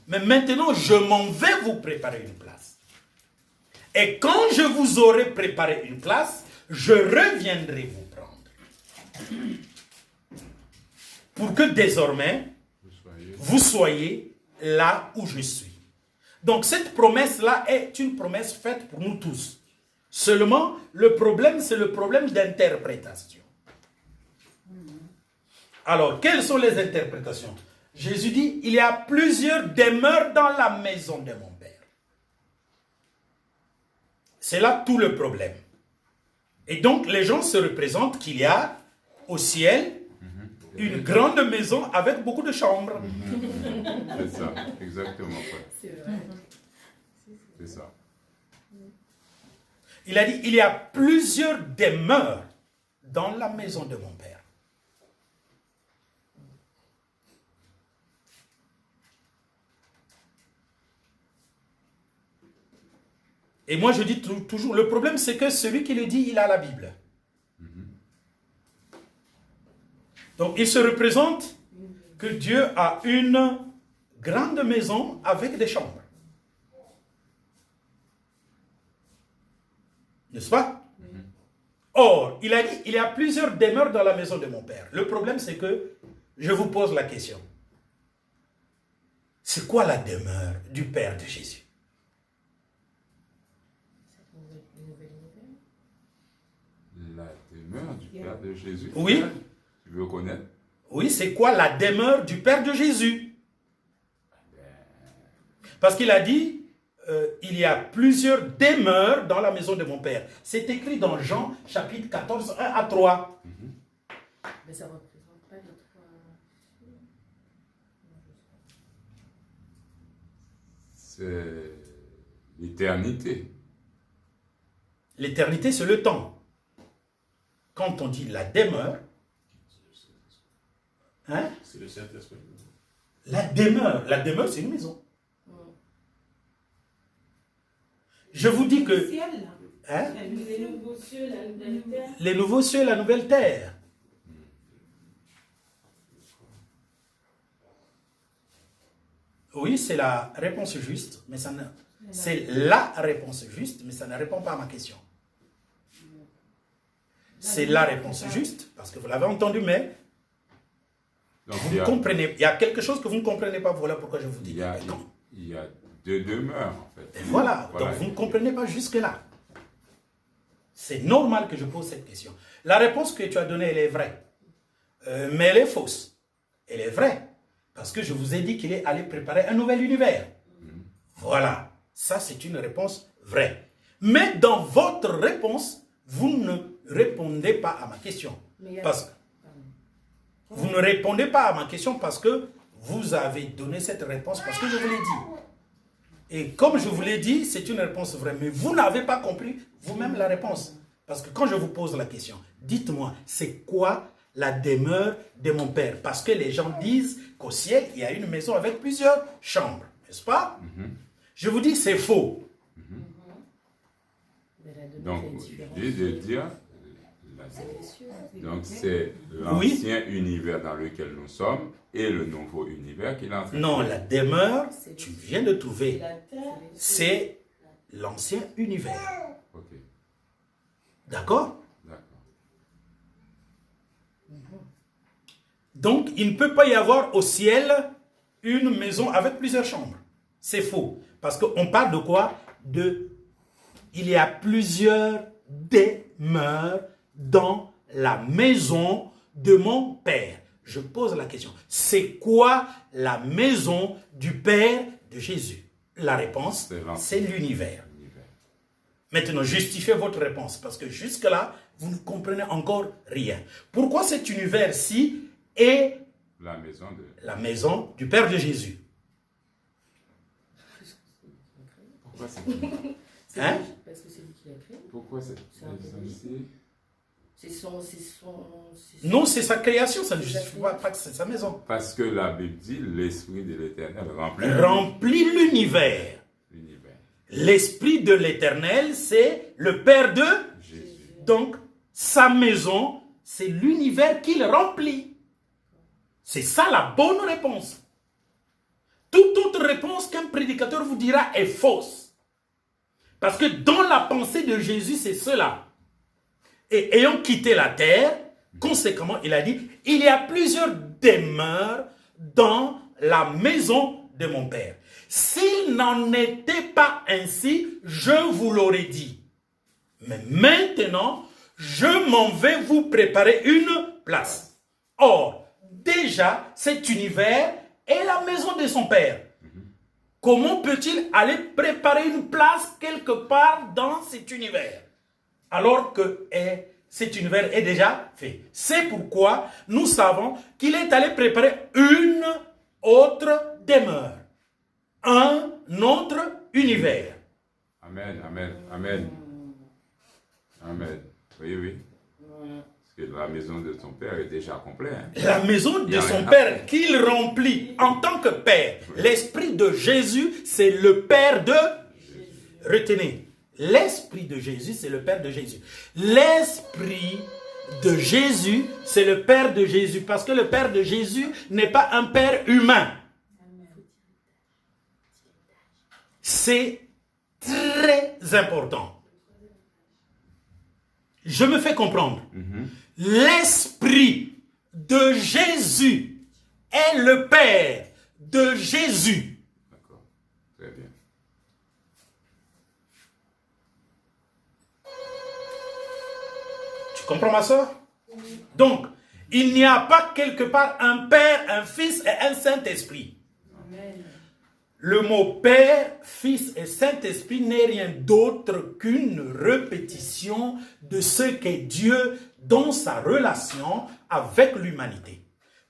Mais maintenant, je m'en vais vous préparer une place. Et quand je vous aurai préparé une place, je reviendrai vous prendre. Pour que désormais, vous soyez là où je suis. Donc cette promesse-là est une promesse faite pour nous tous. Seulement, le problème, c'est le problème d'interprétation. Alors, quelles sont les interprétations? Jésus dit, il y a plusieurs demeures dans la maison de mon Père. C'est là tout le problème. Et donc, les gens se représentent qu'il y a au ciel une grande maison avec beaucoup de chambres. C'est ça, exactement. C'est vrai. C'est ça. Il a dit, il y a plusieurs demeures dans la maison de mon Père. Et moi, je dis toujours, le problème, c'est que celui qui le dit, il a la Bible. Donc, il se représente que Dieu a une grande maison avec des chambres. N'est-ce pas? Or, il a dit, il y a plusieurs demeures dans la maison de mon Père. Le problème, c'est que je vous pose la question. C'est quoi la demeure du Père de Jésus? La demeure du Père de Jésus. Oui. Tu veux connaître? Oui, c'est quoi la demeure du Père de Jésus? Parce qu'il a dit, il y a plusieurs demeures dans la maison de mon Père. C'est écrit dans Jean, chapitre 14, 1 à 3. Mais ça ne représente pas les trois. C'est l'éternité. L'éternité, c'est le temps. Quand on dit la demeure, hein? C'est le Saint-Esprit. La demeure, c'est une maison. Je vous dis que... Ciel, là. Hein? Les nouveaux cieux, la nouvelle terre. Les nouveaux cieux et la nouvelle terre. Oui, c'est la réponse juste, mais ça ne... C'est la réponse juste, mais ça ne répond pas à ma question. C'est la réponse juste, parce que vous l'avez entendu, mais Donc, vous comprenez. Il y a quelque chose que vous ne comprenez pas, voilà pourquoi je vous dis. il y a deux demeures, en fait. Et voilà, donc vous ne comprenez pas jusque-là. C'est normal que je pose cette question. La réponse que tu as donnée, elle est vraie. Mais elle est fausse. Elle est vraie. Parce que je vous ai dit qu'il est allé préparer un nouvel univers. Voilà. Ça, c'est une réponse vraie. Mais dans votre réponse, vous ne répondez pas à ma question. Vous ne répondez pas à ma question parce que vous avez donné cette réponse parce que je vous l'ai dit. Et comme je vous l'ai dit, c'est une réponse vraie. Mais vous n'avez pas compris vous-même la réponse. Parce que quand je vous pose la question, dites-moi, c'est quoi la demeure de mon Père? Parce que les gens disent qu'au ciel, il y a une maison avec plusieurs chambres. N'est-ce pas? Je vous dis, c'est faux. Donc, je viens de dire, donc c'est l'ancien univers dans lequel nous sommes et le nouveau univers qui est en train de... Non, la demeure, tu viens de trouver, c'est l'ancien univers. Ok, D'accord? d'accord. Donc, il ne peut pas y avoir au ciel une maison avec plusieurs chambres. C'est faux. Parce qu'on parle de quoi? Il y a plusieurs demeures dans la maison de mon Père. Je pose la question. C'est quoi la maison du Père de Jésus? La réponse, c'est l'univers. Maintenant, justifiez votre réponse. Parce que jusque-là, vous ne comprenez encore rien. Pourquoi cet univers-ci est la maison du Père de Jésus? Pourquoi c'est Hein? Parce que c'est lui qui l'a créé. Pourquoi c'est ici? C'est son... Non, c'est sa création, ça ne justifie pas que c'est sa maison. Parce que la Bible dit l'Esprit de l'Éternel Remplit l'univers. L'Esprit de l'Éternel, c'est le Père de Jésus. Donc, sa maison, c'est l'univers qu'il remplit. C'est ça la bonne réponse. Toute autre réponse qu'un prédicateur vous dira est fausse. Parce que dans la pensée de Jésus, c'est cela. Et ayant quitté la terre, conséquemment, il a dit, il y a plusieurs demeures dans la maison de mon Père. S'il n'en était pas ainsi, je vous l'aurais dit. Mais maintenant, je m'en vais vous préparer une place. Or, déjà, cet univers est la maison de son Père. Comment peut-il aller préparer une place quelque part dans cet univers, alors que cet univers est déjà fait? C'est pourquoi nous savons qu'il est allé préparer une autre demeure, un autre univers. Amen, amen, amen. Amen. Oui, oui. Parce que la maison de ton Père est déjà complète. Hein? La maison de son Père qu'il remplit en tant que Père. Oui. L'Esprit de Jésus, c'est le Père de... Retenez, l'Esprit de Jésus, c'est le Père de Jésus. L'Esprit de Jésus, c'est le Père de Jésus. Parce que le Père de Jésus n'est pas un Père humain. C'est très important. Je me fais comprendre. L'Esprit de Jésus est le Père de Jésus. D'accord. Très bien. Tu comprends, ma soeur? Donc, il n'y a pas quelque part un Père, un Fils et un Saint-Esprit. Amen. Le mot Père, Fils et Saint-Esprit n'est rien d'autre qu'une répétition de ce qu'est Dieu dans sa relation avec l'humanité.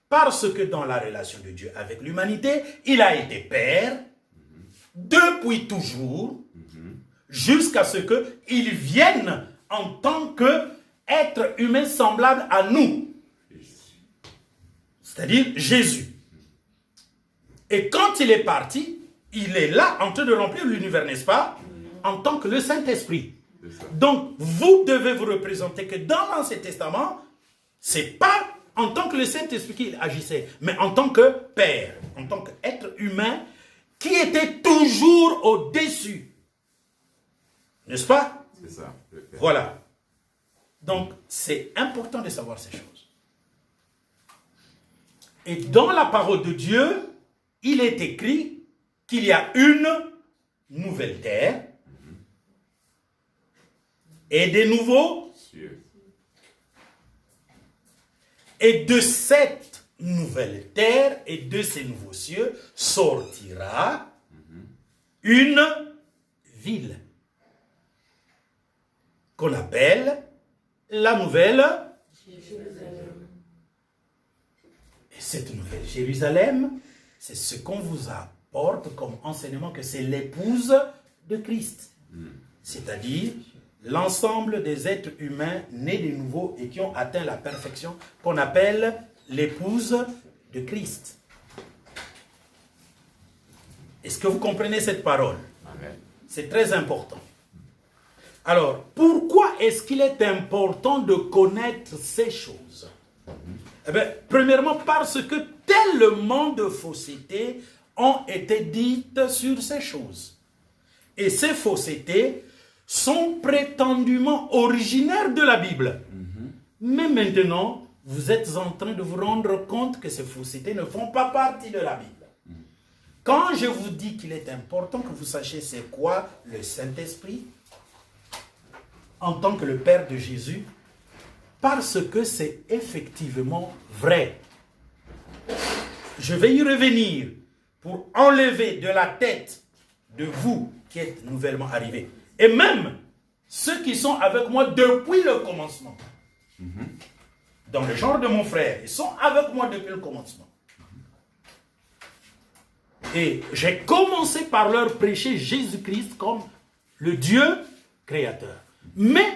Parce que dans la relation de Dieu avec l'humanité, il a été Père depuis toujours, jusqu'à ce qu'il vienne en tant qu'être humain semblable à nous. C'est-à-dire Jésus. Et quand il est parti, il est là en train de remplir l'univers, n'est-ce pas? En tant que le Saint-Esprit. Donc, vous devez vous représenter que dans l'Ancien Testament, ce n'est pas en tant que le Saint-Esprit qu'il agissait, mais en tant que Père, en tant qu'être humain qui était toujours au-dessus. N'est-ce pas? C'est ça. Voilà. Donc, c'est important de savoir ces choses. Et dans la parole de Dieu, il est écrit qu'il y a une nouvelle terre et des nouveaux cieux. Et de cette nouvelle terre et de ces nouveaux cieux sortira une ville qu'on appelle la nouvelle Jérusalem. Et cette nouvelle Jérusalem, c'est ce qu'on vous apporte comme enseignement, que c'est l'épouse de Christ. C'est-à-dire l'ensemble des êtres humains nés de nouveau et qui ont atteint la perfection, qu'on appelle l'épouse de Christ. Est-ce que vous comprenez cette parole? C'est très important. Alors, pourquoi est-ce qu'il est important de connaître ces choses? Eh bien, premièrement, parce que tellement de faussetés ont été dites sur ces choses. Et ces faussetés sont prétendument originaires de la Bible. Mais maintenant, vous êtes en train de vous rendre compte que ces faussetés ne font pas partie de la Bible. Quand je vous dis qu'il est important que vous sachiez c'est quoi le Saint-Esprit, en tant que le Père de Jésus, parce que c'est effectivement vrai. Je vais y revenir pour enlever de la tête de vous qui êtes nouvellement arrivés, et même ceux qui sont avec moi depuis le commencement. Dans le genre de mon frère, ils sont avec moi depuis le commencement. Et j'ai commencé par leur prêcher Jésus-Christ comme le Dieu créateur. Mais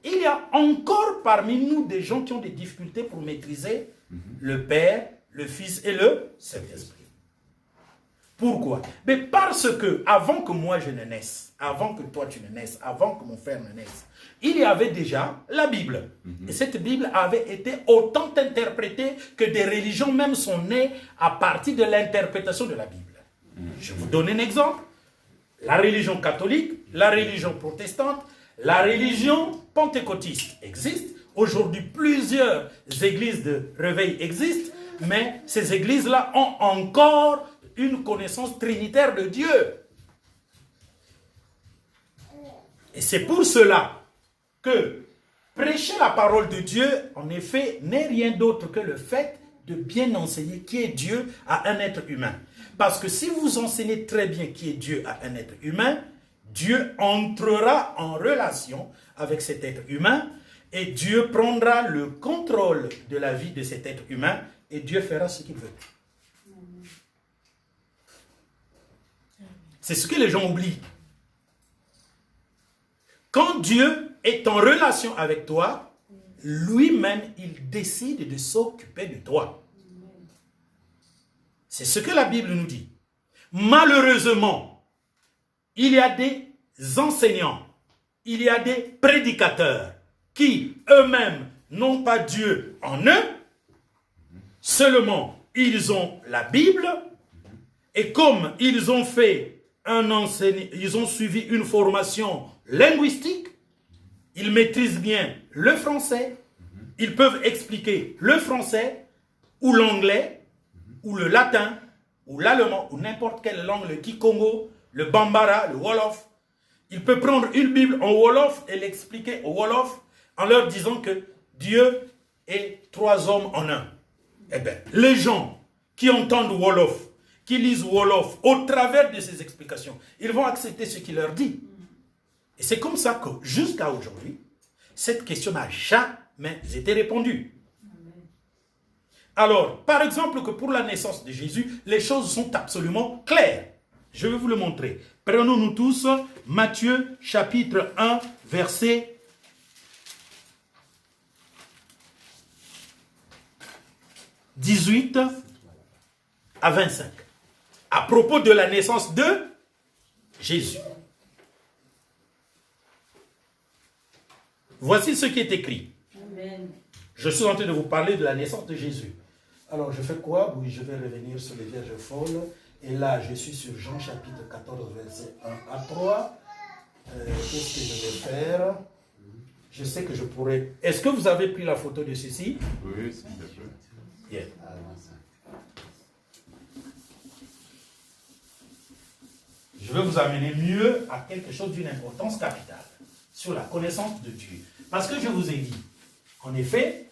il y a encore parmi nous des gens qui ont des difficultés pour maîtriser le Père, le Fils et le Saint-Esprit. Pourquoi? Mais parce que avant que moi je ne naisse, avant que toi tu ne naisses, avant que mon frère ne naisse, il y avait déjà la Bible. Et cette Bible avait été autant interprétée que des religions même sont nées à partir de l'interprétation de la Bible. Je vous donne un exemple. La religion catholique, la religion protestante, la religion pentecôtiste existe. Aujourd'hui, plusieurs églises de réveil existent, mais ces églises-là ont encore une connaissance trinitaire de Dieu. Et c'est pour cela que prêcher la parole de Dieu, en effet, n'est rien d'autre que le fait de bien enseigner qui est Dieu à un être humain. Parce que si vous enseignez très bien qui est Dieu à un être humain, Dieu entrera en relation avec cet être humain et Dieu prendra le contrôle de la vie de cet être humain et Dieu fera ce qu'il veut. C'est ce que les gens oublient. Quand Dieu est en relation avec toi, lui-même, il décide de s'occuper de toi. C'est ce que la Bible nous dit. Malheureusement, il y a des enseignants, il y a des prédicateurs qui eux-mêmes n'ont pas Dieu en eux, seulement ils ont la Bible et comme ils ont fait ils ont suivi une formation linguistique, ils maîtrisent bien le français, ils peuvent expliquer le français ou l'anglais ou le latin ou l'allemand ou n'importe quelle langue, le kikongo, le bambara, le wolof. Il peut prendre une Bible en wolof et l'expliquer au wolof en leur disant que Dieu est 3 hommes en un. Eh bien, les gens qui entendent wolof, qui lisent wolof au travers de ces explications, ils vont accepter ce qu'il leur dit. Et c'est comme ça que jusqu'à aujourd'hui, cette question n'a jamais été répondue. Alors, par exemple, que pour la naissance de Jésus, les choses sont absolument claires. Je vais vous le montrer. Prenons-nous tous Matthieu chapitre 1, verset 18 à 25. À propos de la naissance de Jésus. Voici ce qui est écrit. Amen. Je suis en train de vous parler de la naissance de Jésus. Alors, je fais quoi? Oui, je vais revenir sur les Vierges folles. Et là, je suis sur Jean chapitre 14, verset 1 à 3. Qu'est-ce que je vais faire? Je sais que je pourrais... Est-ce que vous avez pris la photo de ceci? Oui, s'il te plaît. Yeah. Je vais vous amener mieux à quelque chose d'une importance capitale sur la connaissance de Dieu. Parce que je vous ai dit, en effet,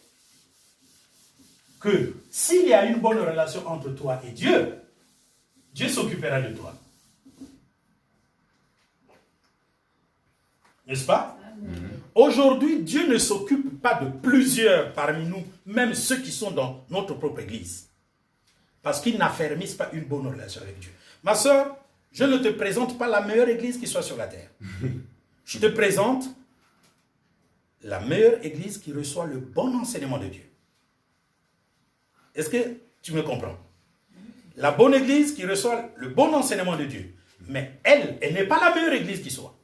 que s'il y a une bonne relation entre toi et Dieu, Dieu s'occupera de toi. N'est-ce pas? Aujourd'hui, Dieu ne s'occupe pas de plusieurs parmi nous, même ceux qui sont dans notre propre église. Parce qu'ils n'affermissent pas une bonne relation avec Dieu. Ma soeur, je ne te présente pas la meilleure église qui soit sur la terre. Je te présente la meilleure église qui reçoit le bon enseignement de Dieu. Est-ce que tu me comprends? La bonne église qui reçoit le bon enseignement de Dieu. Mais elle n'est pas la meilleure église qui soit.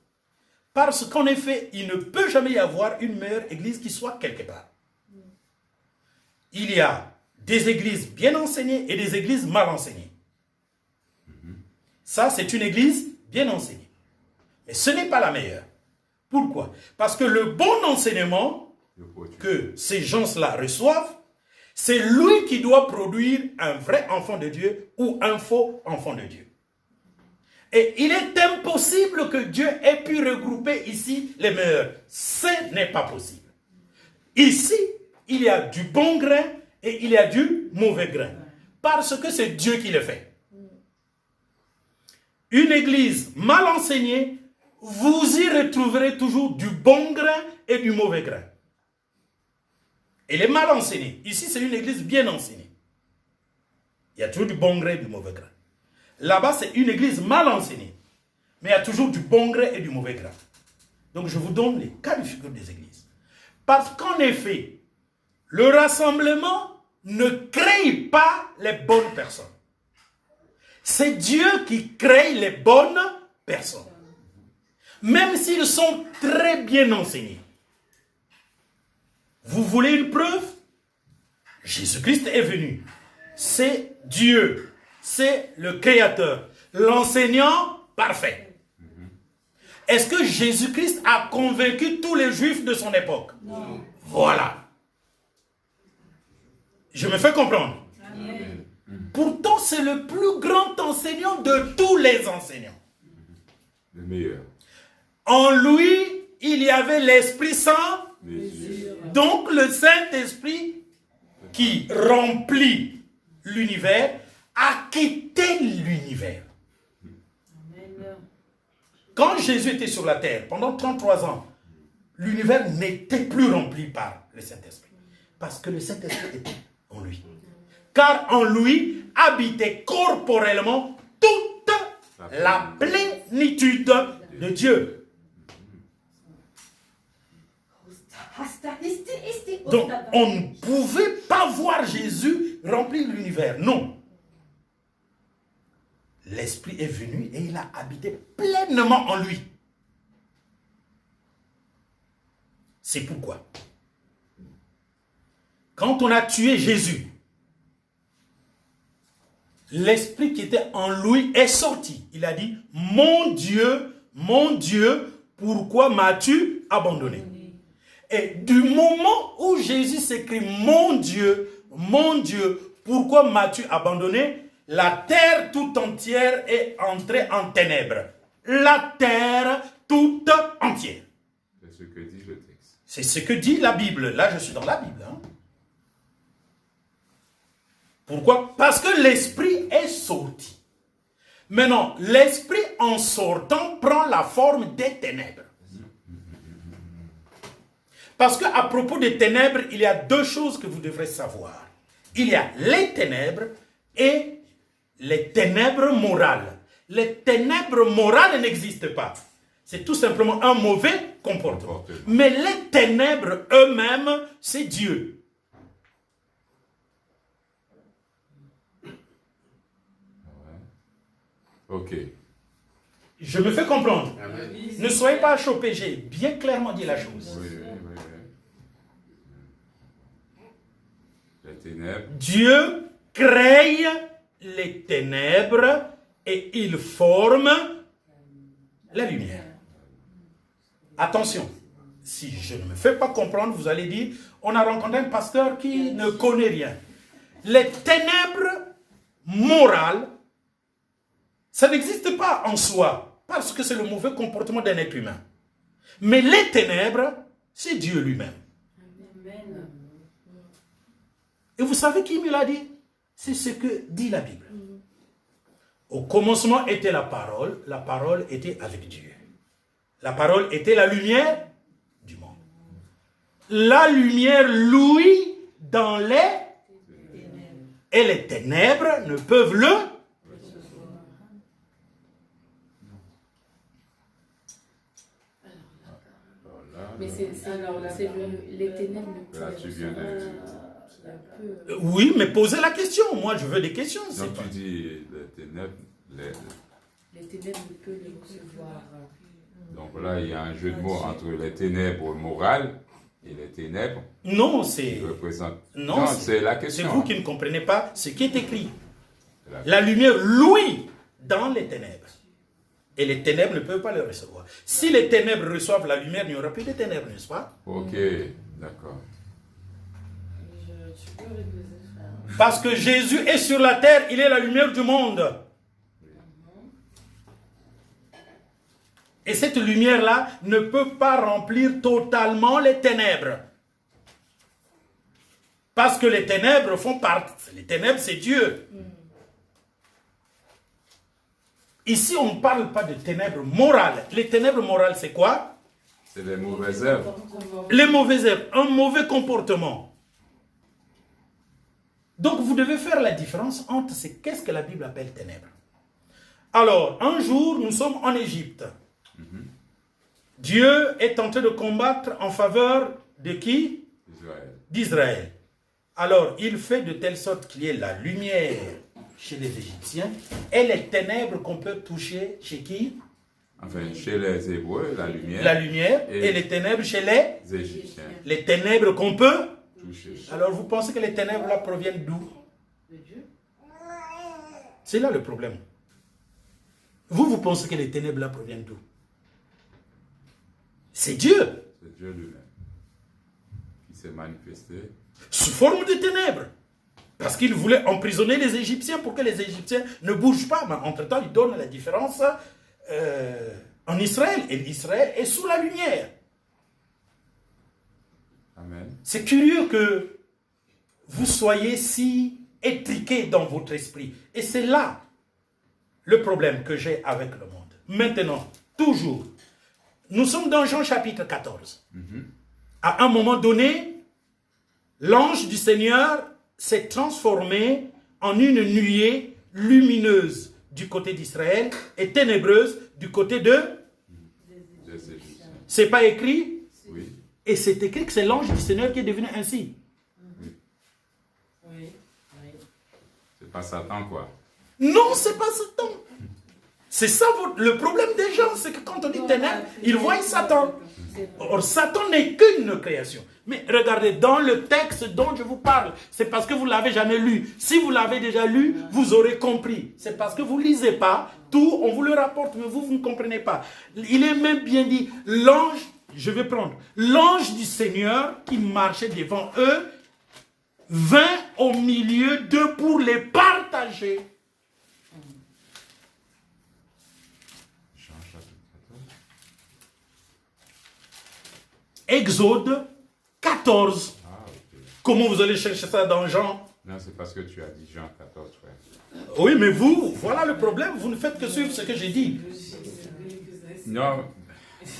Parce qu'en effet, il ne peut jamais y avoir une meilleure église qui soit quelque part. Il y a des églises bien enseignées et des églises mal enseignées. Ça, c'est une église bien enseignée. Mais ce n'est pas la meilleure. Pourquoi? Parce que le bon enseignement que ces gens-là reçoivent, c'est lui qui doit produire un vrai enfant de Dieu ou un faux enfant de Dieu. Et il est impossible que Dieu ait pu regrouper ici les meilleurs. Ce n'est pas possible. Ici, il y a du bon grain et il y a du mauvais grain. Parce que c'est Dieu qui le fait. Une église mal enseignée, vous y retrouverez toujours du bon grain et du mauvais grain. Elle est mal enseignée. Ici, c'est une église bien enseignée. Il y a toujours du bon grain et du mauvais grain. Là-bas, c'est une église mal enseignée. Mais il y a toujours du bon grain et du mauvais grain. Donc, je vous donne les cas de figure des églises. Parce qu'en effet, le rassemblement ne crée pas les bonnes personnes. C'est Dieu qui crée les bonnes personnes. Même s'ils sont très bien enseignés. Vous voulez une preuve? Jésus-Christ est venu. C'est Dieu. C'est le Créateur. L'enseignant parfait. Est-ce que Jésus-Christ a convaincu tous les Juifs de son époque? Non. Voilà. Je me fais comprendre. Amen. Pourtant, c'est le plus grand enseignant de tous les enseignants. Le meilleur. En lui, il y avait l'Esprit Saint. Mesure. Donc le Saint-Esprit qui remplit l'univers a quitté l'univers. Quand Jésus était sur la terre, pendant 33 ans, l'univers n'était plus rempli par le Saint-Esprit. Parce que le Saint-Esprit était en lui. Car en lui habitait corporellement toute la plénitude de Dieu. Donc, on ne pouvait pas voir Jésus remplir l'univers. Non. L'Esprit est venu et il a habité pleinement en lui. C'est pourquoi, quand on a tué Jésus, l'Esprit qui était en lui est sorti. Il a dit, mon Dieu, pourquoi m'as-tu abandonné? Et du moment où Jésus s'écrit, mon Dieu, pourquoi m'as-tu abandonné? La terre tout entière est entrée en ténèbres. La terre toute entière. C'est ce que dit le texte. C'est ce que dit la Bible. Là, je suis dans la Bible. Hein. Pourquoi? Parce que l'Esprit est sorti. Maintenant, l'Esprit en sortant prend la forme des ténèbres. Parce qu'à propos des ténèbres, il y a deux choses que vous devrez savoir. Il y a les ténèbres et les ténèbres morales. Les ténèbres morales n'existent pas. C'est tout simplement un mauvais comportement. Mais les ténèbres eux-mêmes, c'est Dieu. Ok. Je me fais comprendre. Amen. Ne soyez pas chopés, j'ai bien clairement dit la chose. Oui. Les ténèbres. Dieu crée les ténèbres et il forme la lumière. Attention, si je ne me fais pas comprendre, vous allez dire, on a rencontré un pasteur qui ne connaît rien. Les ténèbres morales, ça n'existe pas en soi, parce que c'est le mauvais comportement d'un être humain. Mais les ténèbres, c'est Dieu lui-même. Et vous savez qui me l'a dit? C'est ce que dit la Bible. Au commencement était la parole était avec Dieu. La parole était la lumière du monde. La lumière louit dans les ténèbres. Et les ténèbres ne peuvent le. Mais les ténèbres ne Là, tu viens de... Oui, mais posez la question. Moi, je veux des questions. Donc tu dis les ténèbres, les ténèbres ne peuvent les recevoir. Donc là, il y a un jeu de mots entre les ténèbres morales et les ténèbres. Non, c'est... Qui représentent... Non, c'est la question. C'est vous qui ne comprenez pas ce qui est écrit. La lumière louit dans les ténèbres. Et les ténèbres ne peuvent pas le recevoir. Si les ténèbres reçoivent la lumière, il n'y aura plus de ténèbres, n'est-ce pas? Ok, d'accord. Parce que Jésus est sur la terre, il est la lumière du monde. Et cette lumière-là ne peut pas remplir totalement les ténèbres. Parce que les ténèbres font partie. Les ténèbres, c'est Dieu. Ici, on ne parle pas de ténèbres morales. Les ténèbres morales, c'est quoi? C'est les mauvaises œuvres. Les mauvaises œuvres, un mauvais comportement. Donc, vous devez faire la différence entre qu'est-ce que la Bible appelle ténèbres. Alors, un jour, nous sommes en Égypte. Dieu est en train de combattre en faveur de qui? D'Israël. Alors, il fait de telle sorte qu'il y ait la lumière chez les Égyptiens et les ténèbres qu'on peut toucher chez qui? Enfin, chez les Hébreux, la lumière. La lumière et les ténèbres chez les Égyptiens. Les ténèbres qu'on peut toucher. Alors, vous pensez que les ténèbres là proviennent d'où? De Dieu. C'est là le problème. Vous pensez que les ténèbres là proviennent d'où? C'est Dieu. C'est Dieu lui-même qui s'est manifesté. Sous forme de ténèbres. Parce qu'il voulait emprisonner les Égyptiens pour que les Égyptiens ne bougent pas. Mais entre-temps, il donne la différence en Israël. Et l'Israël est sous la lumière. Amen. C'est curieux que vous soyez si étriqués dans votre esprit. Et c'est là le problème que j'ai avec le monde. Maintenant, toujours, nous sommes dans Jean chapitre 14. À un moment donné, l'ange du Seigneur s'est transformé en une nuée lumineuse du côté d'Israël et ténébreuse du côté de... Des Égyptiens. C'est pas écrit? Oui. Et c'est écrit que c'est l'ange du Seigneur qui est devenu ainsi. Oui, oui. C'est pas Satan, quoi. Non, c'est pas Satan. C'est ça le problème des gens, c'est que quand on dit ténèbres, ils voient Satan. Or, Satan n'est qu'une création. Mais regardez, dans le texte dont je vous parle, c'est parce que vous ne l'avez jamais lu. Si vous l'avez déjà lu, vous aurez compris. C'est parce que vous ne lisez pas, tout, on vous le rapporte, mais vous ne comprenez pas. Il est même bien dit, l'ange, je vais prendre, l'ange du Seigneur qui marchait devant eux, vint au milieu d'eux pour les partager. Jean chapitre 14. Exode 14. Ah, ok. Comment vous allez chercher ça dans Jean? Non, c'est parce que tu as dit Jean 14, frère. Oui, mais vous, voilà le problème, vous ne faites que suivre ce que j'ai dit. Non,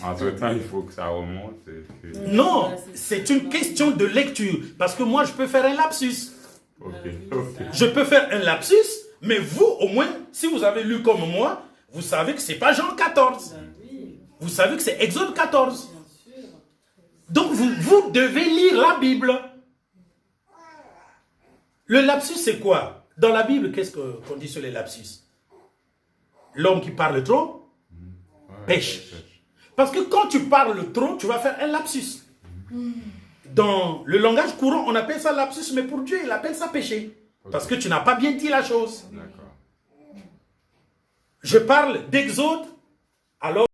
entre-temps, il faut que ça remonte. Et que... Non, c'est une question de lecture, parce que moi, je peux faire un lapsus. Ok, ok. Je peux faire un lapsus, mais vous, au moins, si vous avez lu comme moi, vous savez que ce n'est pas Jean 14. Vous savez que c'est Exode 14. Donc, vous devez lire la Bible. Le lapsus, c'est quoi? Dans la Bible, qu'est-ce qu'on dit sur les lapsus? L'homme qui parle trop pêche. Parce que quand tu parles trop, tu vas faire un lapsus. Dans le langage courant, on appelle ça lapsus, mais pour Dieu, il appelle ça péché. Parce que tu n'as pas bien dit la chose. D'accord. Je parle d'Exode, alors